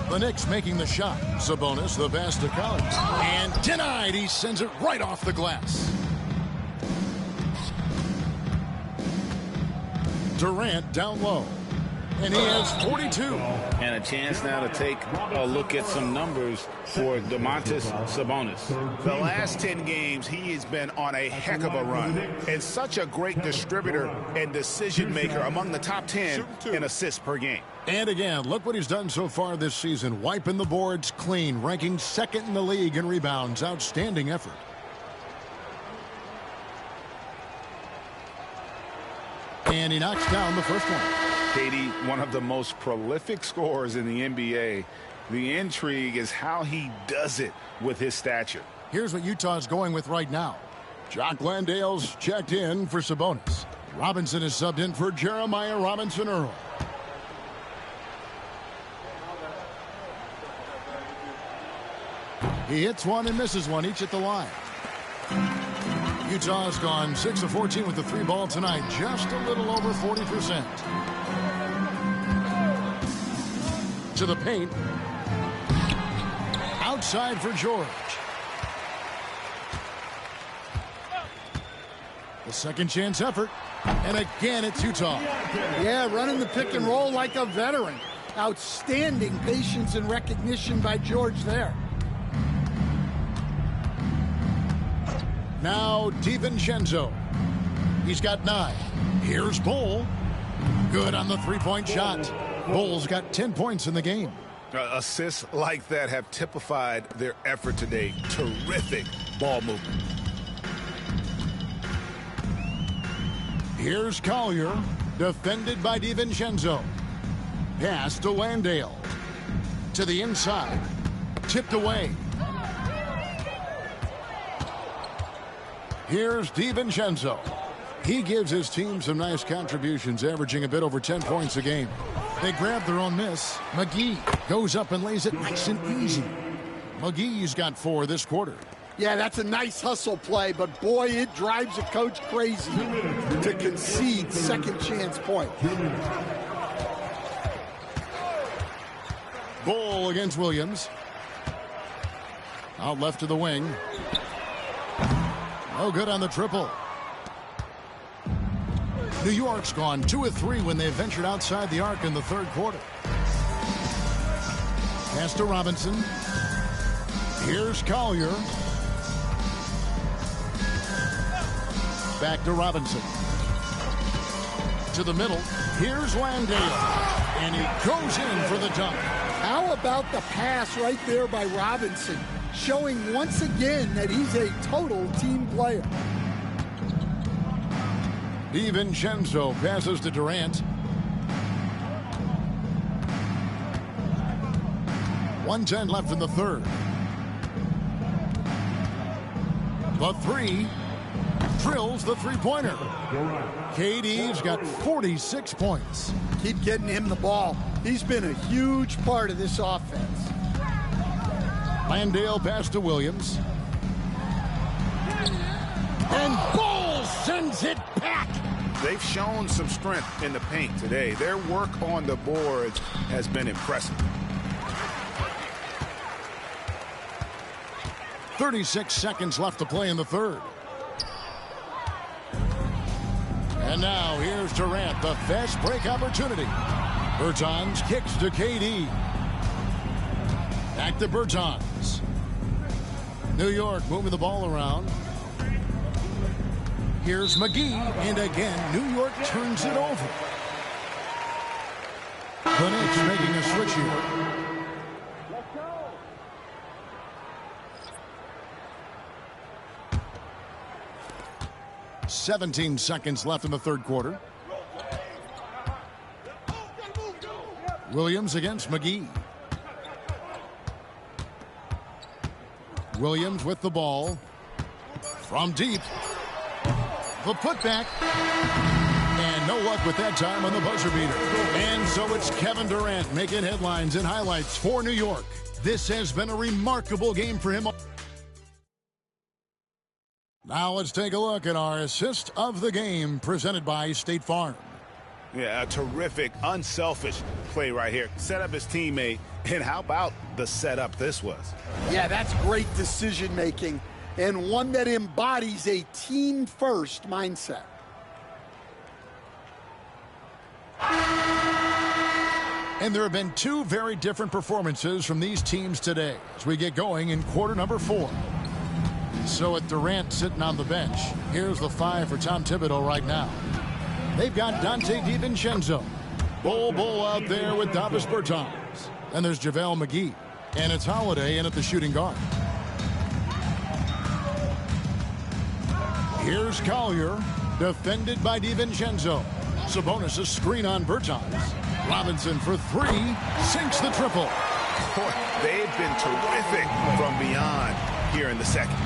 The Knicks making the shot. Sabonis, the pass to Collins. And denied. He sends it right off the glass. Durant down low. And he has 42. And a chance now to take a look at some numbers for Domantas Sabonis. The last 10 games, he has been on a heck of a run. And such a great distributor and decision maker, among the top 10 in assists per game. And again, look what he's done so far this season. Wiping the boards clean, ranking second in the league in rebounds. Outstanding effort. And he knocks down the first one. KD, one of the most prolific scorers in the NBA. The intrigue is how he does it with his stature. Here's what Utah's going with right now. Jock Landale's checked in for Sabonis. Robinson is subbed in for Jeremiah Robinson-Earl. He hits one and misses one, each at the line. Utah's gone 6 of 14 with the 3 ball tonight, just a little over 40%. To the paint. Outside for George. The second chance effort. And again, it's Utah. Yeah, running the pick and roll like a veteran. Outstanding patience and recognition by George there. Now DiVincenzo. He's got 9. Here's Bull. Good on the three-point shot. Bull's got 10 points in the game. Assists like that have typified their effort today. Terrific ball movement. Here's Collier, defended by DiVincenzo. Pass to Landale. To the inside. Tipped away. Here's DiVincenzo. He gives his team some nice contributions, averaging a bit over 10 points a game. They grab their own miss. McGee goes up and lays it nice and easy. McGee's got 4 this quarter. Yeah, that's a nice hustle play, but boy, it drives a coach crazy to concede second chance point. Bull against Williams. Out left to the wing. No good on the triple. New York's gone 2 of 3 when they ventured outside the arc in the third quarter. Pass to Robinson. Here's Collier. Back to Robinson. To the middle. Here's Landale. And he goes in for the dunk. How about the pass right there by Robinson? Showing once again that he's a total team player. DiVincenzo passes to Durant. 1:10 left in the third. The 3 drills the three-pointer. KD's got 46 points. Keep getting him the ball. He's been a huge part of this offense. Landale pass to Williams. And Bull sends it back. They've shown some strength in the paint today. Their work on the boards has been impressive. 36 seconds left to play in the third. And now here's Durant, the fast break opportunity. Bertans kicks to KD. Back to Bertans. New York moving the ball around. Here's McGee, and again, New York turns it over. The Knicks making a switch here. 17 seconds left in the third quarter. Williams against McGee. Williams with the ball. From deep. The putback. And no luck with that time on the buzzer beater. And so it's Kevin Durant making headlines and highlights for New York. This has been a remarkable game for him. Now let's take a look at our assist of the game presented by State Farm. Yeah, a terrific, unselfish play right here. Set up his teammate, and how about the setup this was? Yeah, that's great decision making, and one that embodies a team-first mindset. And there have been two very different performances from these teams today as we get going in quarter number 4. So with Durant sitting on the bench, here's the 5 for Tom Thibodeau right now. They've got Dante DiVincenzo. Bull out there with Davis Bertans. And there's JaVale McGee. And it's Holiday in at the shooting guard. Here's Collier, defended by DiVincenzo. Sabonis' screen on Bertans. Robinson for 3, sinks the triple. Boy, they've been terrific from beyond here in the second.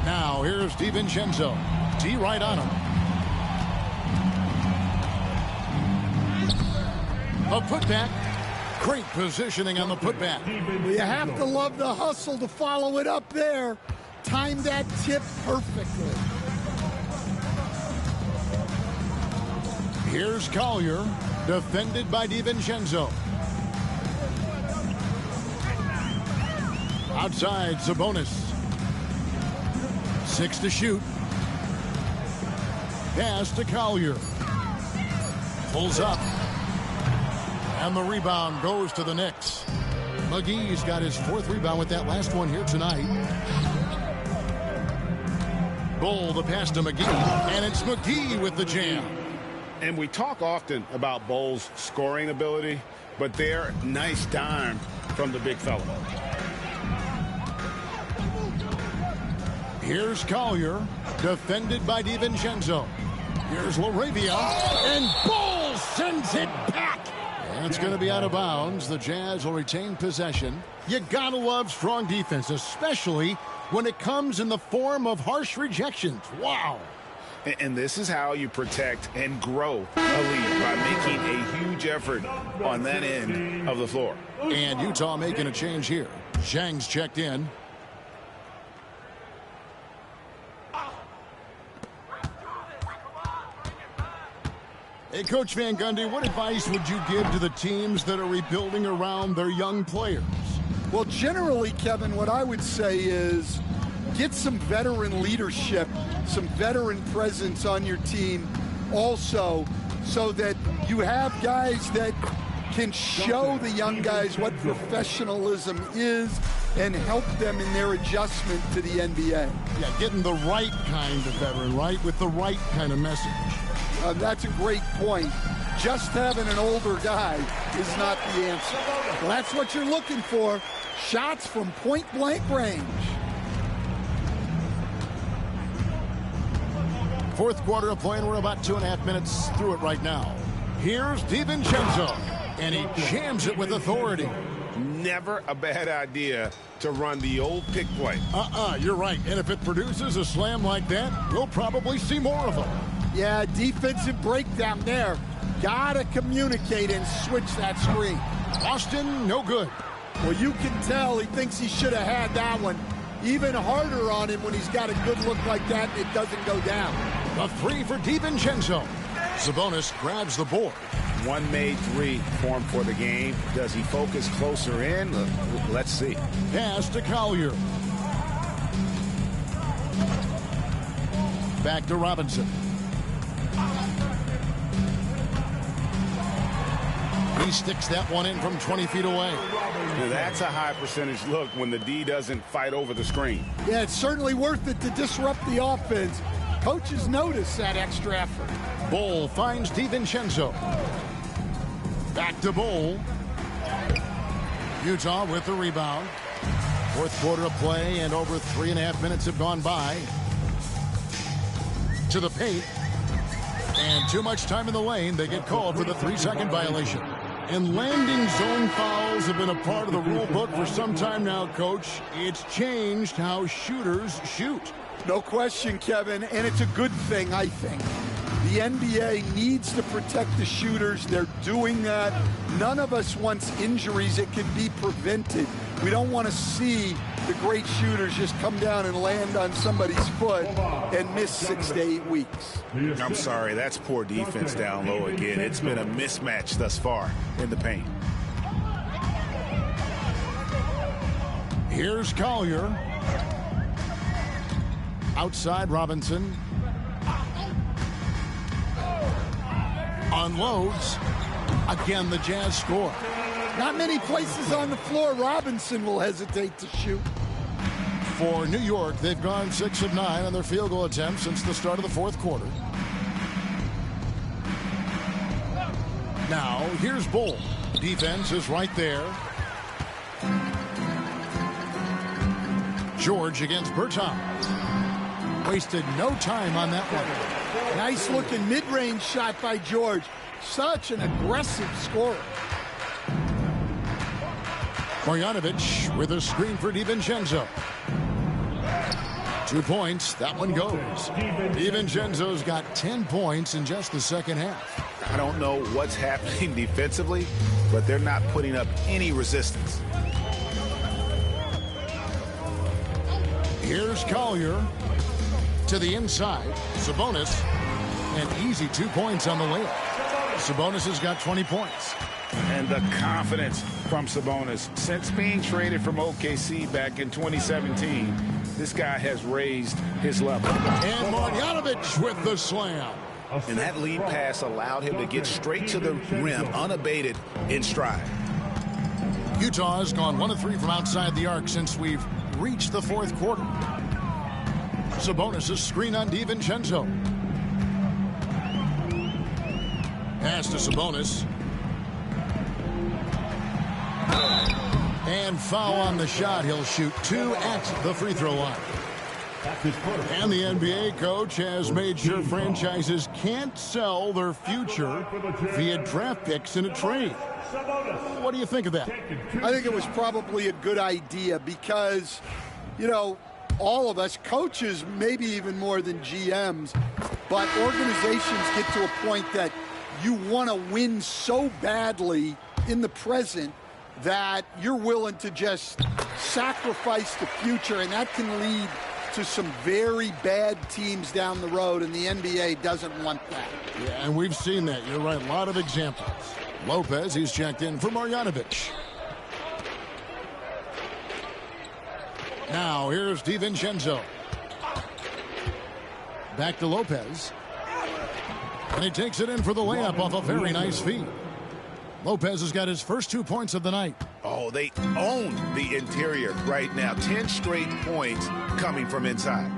Now here's DiVincenzo. D right on him. A putback. Great positioning on the putback. You have to love the hustle to follow it up there. Timed that tip perfectly. Here's Collier, defended by DiVincenzo. Outside, Sabonis. 6 to shoot. Pass to Collier. Pulls up. And the rebound goes to the Knicks. McGee's got his 4th rebound with that last one here tonight. Bull, the pass to McGee. And it's McGee with the jam. And we talk often about Bull's scoring ability, but they're nice dime from the big fella. Here's Collier, defended by DiVincenzo. Here's LaRavia, and Bull sends it back. And it's going to be out of bounds. The Jazz will retain possession. You gotta love strong defense, especially when it comes in the form of harsh rejections. Wow. And this is how you protect and grow a lead, by making a huge effort on that end of the floor. And Utah making a change here. Zhang's checked in. Hey, Coach Van Gundy, what advice would you give to the teams that are rebuilding around their young players? Well, generally, Kevin, what I would say is get some veteran leadership, some veteran presence on your team also, so that you have guys that can show the young guys what professionalism is and help them in their adjustment to the NBA. Yeah, getting the right kind of veteran, right, with the right kind of message. That's a great point. Just having an older guy is not the answer. Well, that's what you're looking for. Shots from point-blank range. Fourth quarter of play, and we're about 2.5 minutes through it right now. Here's DiVincenzo, and he jams it with authority. Never a bad idea to run the old pick play. You're right. And if it produces a slam like that, we'll probably see more of them. Yeah, defensive breakdown there. Gotta communicate and switch that screen. Austin, no good. Well, you can tell he thinks he should have had that one. Even harder on him when he's got a good look like that and it doesn't go down. A 3 for DiVincenzo. Sabonis grabs the board. One made 3 for him for the game. Does he focus closer in? Let's see. Pass to Collier. Back to Robinson. He sticks that one in from 20 feet away. Now, that's a high percentage look when the D doesn't fight over the screen. Yeah, it's certainly worth it to disrupt the offense. Coaches notice that extra effort. Bull finds DiVincenzo. Back to Bull. Utah with the rebound. Fourth quarter of play, and over 3.5 minutes have gone by. To the paint. And too much time in the lane. They get called for the 3-second violation. And landing zone fouls have been a part of the rule book for some time now, Coach. It's changed how shooters shoot. No question, Kevin, and it's a good thing, I think. The NBA needs to protect the shooters. They're doing that. None of us wants injuries that can be prevented. We don't want to see the great shooters just come down and land on somebody's foot and miss 6 to 8 weeks. I'm sorry, that's poor defense down low again. It's been a mismatch thus far in the paint. Here's Collier. Outside Robinson. Unloads. Again, the Jazz score. Not many places on the floor Robinson will hesitate to shoot. For New York, they've gone 6 of 9 on their field goal attempts since the start of the fourth quarter. Now, here's Bull. Defense is right there. George against Bertans. Wasted no time on that one. Nice looking mid-range shot by George. Such an aggressive scorer. Marjanovic with a screen for DiVincenzo. 2 points. That one goes. DiVincenzo's got 10 points in just the second half. I don't know what's happening defensively, but they're not putting up any resistance. Here's Collier to the inside. Sabonis, an easy 2 points on the layup. Sabonis has got 20 points. And the confidence from Sabonis. Since being traded from OKC back in 2017, this guy has raised his level. And Marjanovic with the slam. And that lead pass allowed him to get straight to the rim unabated in stride. Utah has gone 1 of 3 from outside the arc since we've reached the fourth quarter. Sabonis' screen on DiVincenzo. Pass to Sabonis. And foul on the shot. He'll shoot 2 at the free throw line. And the NBA coach has made sure franchises can't sell their future via draft picks in a trade. What do you think of that? I think it was probably a good idea because, you know, all of us, coaches, maybe even more than GMs, but organizations get to a point that you want to win so badly in the present that you're willing to just sacrifice the future, and that can lead to some very bad teams down the road, and the NBA doesn't want that. Yeah, and we've seen that. You're right, a lot of examples. Lopez, he's checked in for Marjanovic. Now, here's DiVincenzo. Back to Lopez. And he takes it in for the layup off a very nice feed. Lopez has got his first 2 points of the night. Oh, they own the interior right now. 10 straight points coming from inside.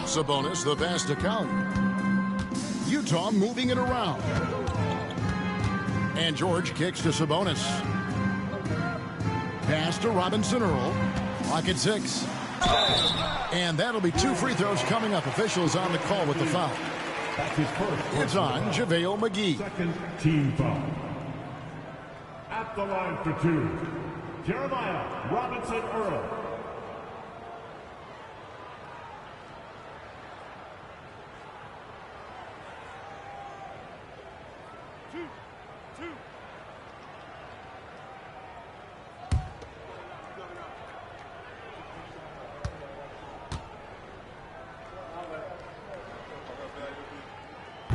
Sabonis, the pass to Collier. Utah moving it around. And George kicks to Sabonis. Pass to Robinson Earl. Clock at 6. And that'll be 2 free throws coming up. Officials on the call with the foul. It's on JaVale McGee. Second team foul. At the line for 2, Jeremiah Robinson Earl.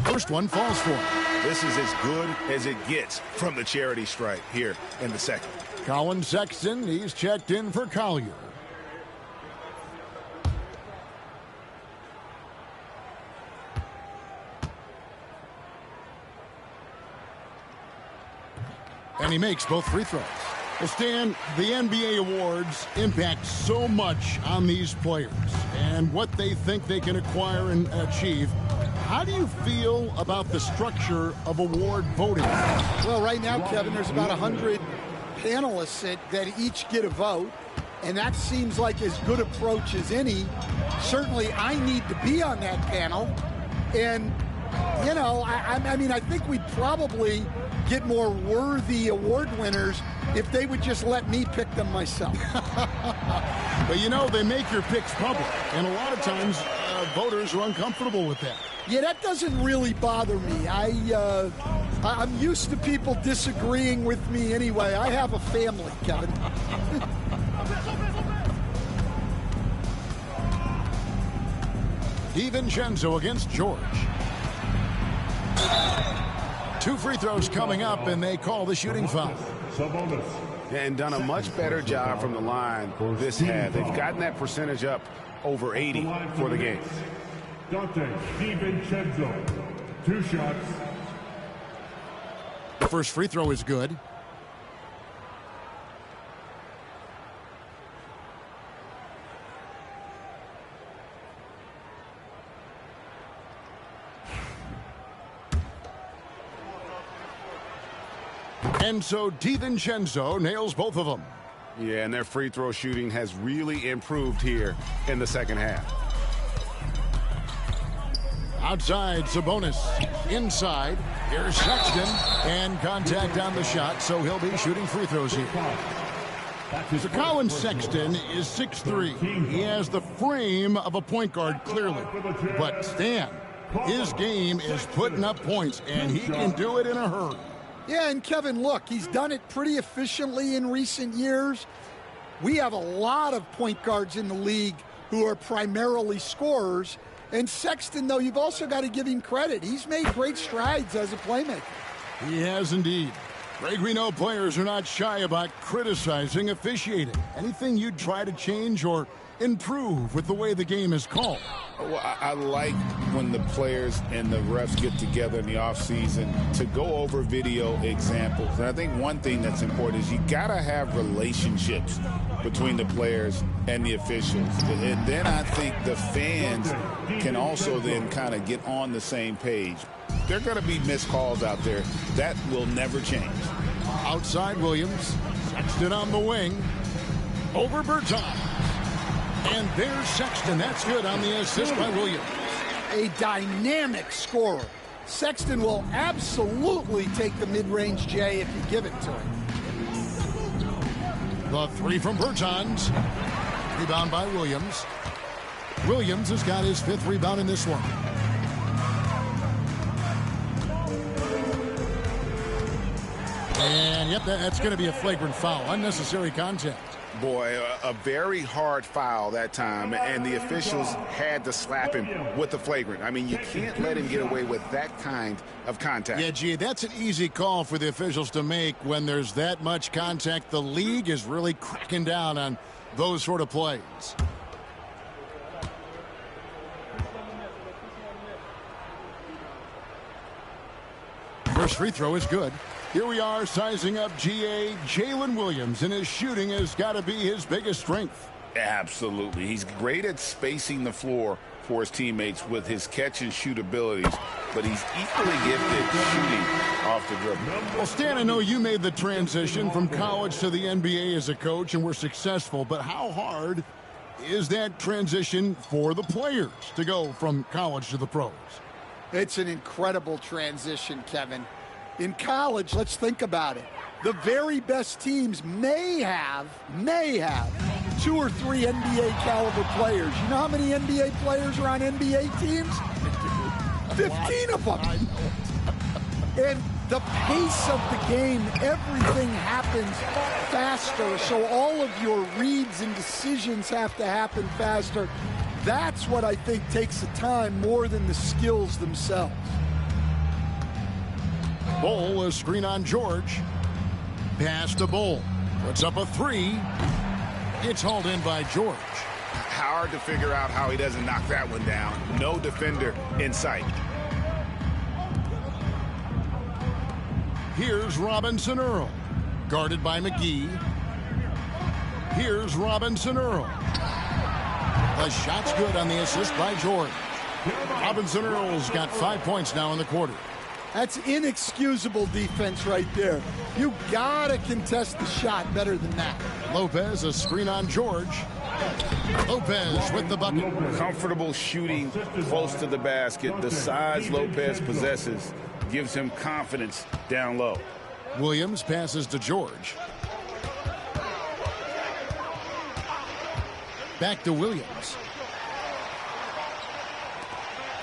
First one falls for him. This is as good as it gets from the charity stripe here in the second. Colin Sexton, he's checked in for Collier. And And he makes both free throws. Well, Stan, the NBA awards impact so much on these players and what they think they can acquire and achieve. How do you feel about the structure of award voting? Well, right now, Kevin, there's about 100 panelists that each get a vote, and that seems like as good approach as any. Certainly, I need to be on that panel, and, you know, I mean, I think we'd probably get more worthy award winners if they would just let me pick them myself. But, you know, they make your picks public, and a lot of times voters are uncomfortable with that. Yeah, that doesn't really bother me. I'm used to people disagreeing with me anyway. I have a family, Kevin. DiVincenzo against George. 2 free throws coming up, and they call the shooting foul. And done a much better job from the line this half. They've gotten that percentage up over 80 for the game. Donte DiVincenzo, 2 shots. The first free throw is good. And so DiVincenzo nails both of them. Yeah, and their free throw shooting has really improved here in the second half. Outside, Sabonis. Inside, here's Sexton. And contact on the shot, so he'll be shooting free throws here. So Colin Sexton is 6'3". He has the frame of a point guard, clearly. But Stan, his game is putting up points, and he can do it in a hurry. Yeah, and Kevin, look, he's done it pretty efficiently in recent years. We have a lot of point guards in the league who are primarily scorers. And Sexton, though, you've also got to give him credit. He's made great strides as a playmaker. He has indeed. Greg, we know players are not shy about criticizing officiating. Anything you'd try to change or improve with the way the game is called? Well, I like when the players and the refs get together in the offseason to go over video examples. And I think one thing that's important is you got to have relationships between the players and the officials. And then I think the fans can also then kind of get on the same page. There are going to be missed calls out there. That will never change. Outside Williams. Sexton on the wing. Over Bertans. And there's Sexton. That's good on the assist by Williams. A dynamic scorer. Sexton will absolutely take the mid-range J if you give it to him. The 3 from Bertans. Rebound by Williams. Williams has got his 5th rebound in this one. And, yep, that's going to be a flagrant foul. Unnecessary contact. Boy, a very hard foul that time, and the officials had to slap him with the flagrant. I mean, you can't let him get away with that kind of contact. Yeah, gee, that's an easy call for the officials to make when there's that much contact. The league is really cracking down on those sort of plays. First free throw is good. Here we are sizing up GA Jalen Williams, and his shooting has got to be his biggest strength. Absolutely. He's great at spacing the floor for his teammates with his catch and shoot abilities, but he's equally gifted shooting off the dribble. Well, Stan, I know you made the transition from college to the NBA as a coach and were successful, but how hard is that transition for the players to go from college to the pros? It's an incredible transition, Kevin. In college, let's think about it. The very best teams may have 2 or 3 NBA caliber players. You know how many NBA players are on NBA teams? 15 of them. And the pace of the game, everything happens faster. So all of your reads and decisions have to happen faster. That's what I think takes the time more than the skills themselves. Bol, a screen on George. Pass to Bol. Puts up a 3. It's hauled in by George. Hard to figure out how he doesn't knock that one down. No defender in sight. Here's Robinson Earl. Guarded by McGee. Here's Robinson Earl. The shot's good on the assist by George. Robinson Earl's got 5 points now in the quarter. That's inexcusable defense right there. You gotta contest the shot better than that. Lopez, a screen on George. Lopez with the bucket. Comfortable shooting close to the basket. The size Lopez possesses gives him confidence down low. Williams passes to George. Back to Williams.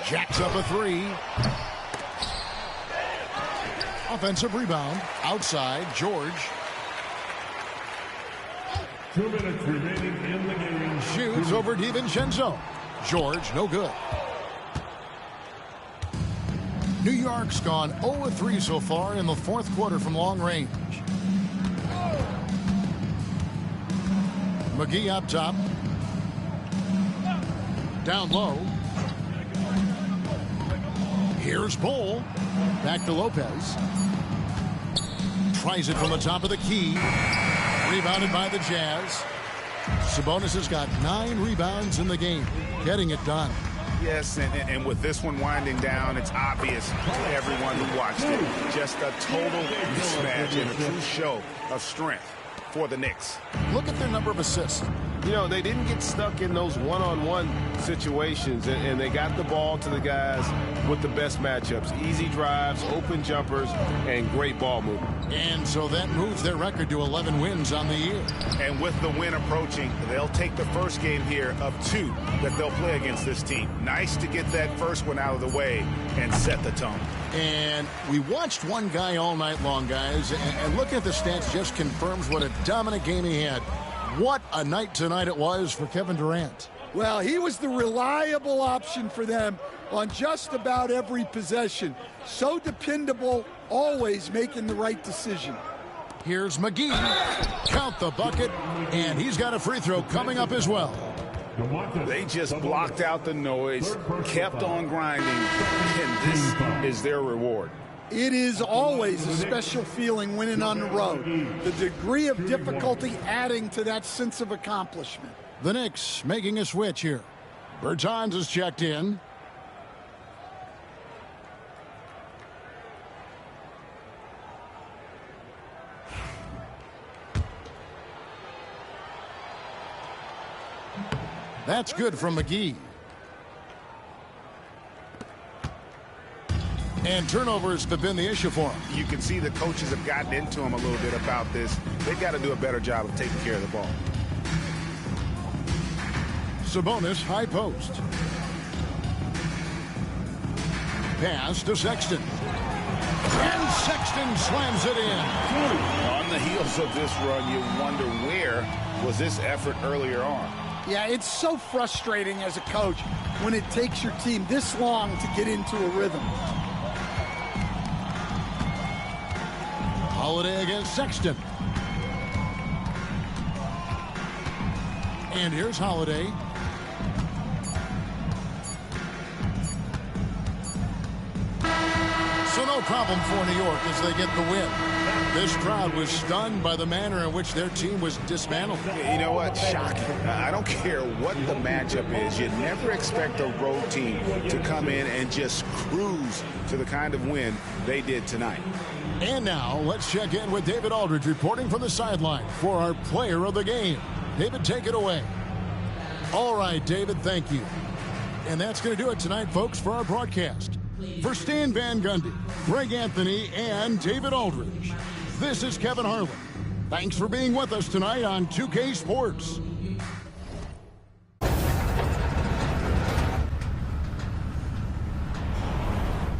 Jacks up a three. Offensive rebound. Outside, George. 2 minutes remaining in the game. Shoots over DiVincenzo. George, no good. New York's gone 0-3 so far in the fourth quarter from long range. McGee up top. Down low. Here's Bull. Back to Lopez. Tries it from the top of the key. Rebounded by the Jazz. Sabonis has got 9 rebounds in the game. Getting it done. Yes, and with this one winding down, it's obvious to everyone who watched it. Just a total mismatch and a true show of strength for the Knicks. Look at their number of assists. You know, they didn't get stuck in those one-on-one situations, and they got the ball to the guys with the best matchups. Easy drives, open jumpers, and great ball movement. And so that moves their record to 11 wins on the year. And with the win approaching, they'll take the first game here of 2 that they'll play against this team. Nice to get that first one out of the way and set the tone. And we watched one guy all night long, guys, and looking at the stats just confirms what a dominant game he had. What a night tonight it was for Kevin Durant. Well, he was the reliable option for them on just about every possession. So dependable, always making the right decision. Here's McGee. Count the bucket, and he's got a free throw coming up as well. They just blocked out the noise, kept on grinding, and this is their reward. It is always a special feeling winning on the road. The degree of difficulty adding to that sense of accomplishment. The Knicks making a switch here. Bertans is checked in. That's good from McGee. And turnovers have been the issue for him. You can see the coaches have gotten into him a little bit about this. They've got to do a better job of taking care of the ball. Sabonis, high post. Pass to Sexton. And Sexton slams it in. On the heels of this run, you wonder where was this effort earlier on. Yeah, it's so frustrating as a coach when it takes your team this long to get into a rhythm. Holiday against Sexton. And here's Holiday. So no problem for New York as they get the win. This crowd was stunned by the manner in which their team was dismantled. You know what? Shocking. I don't care what the matchup is. You never expect a road team to come in and just cruise to the kind of win they did tonight. And now let's check in with David Aldridge reporting from the sideline for our player of the game. David, take it away. All right, David, thank you. And that's going to do it tonight, folks, for our broadcast. For Stan Van Gundy, Greg Anthony, and David Aldridge, this is Kevin Harlan. Thanks for being with us tonight on 2K Sports.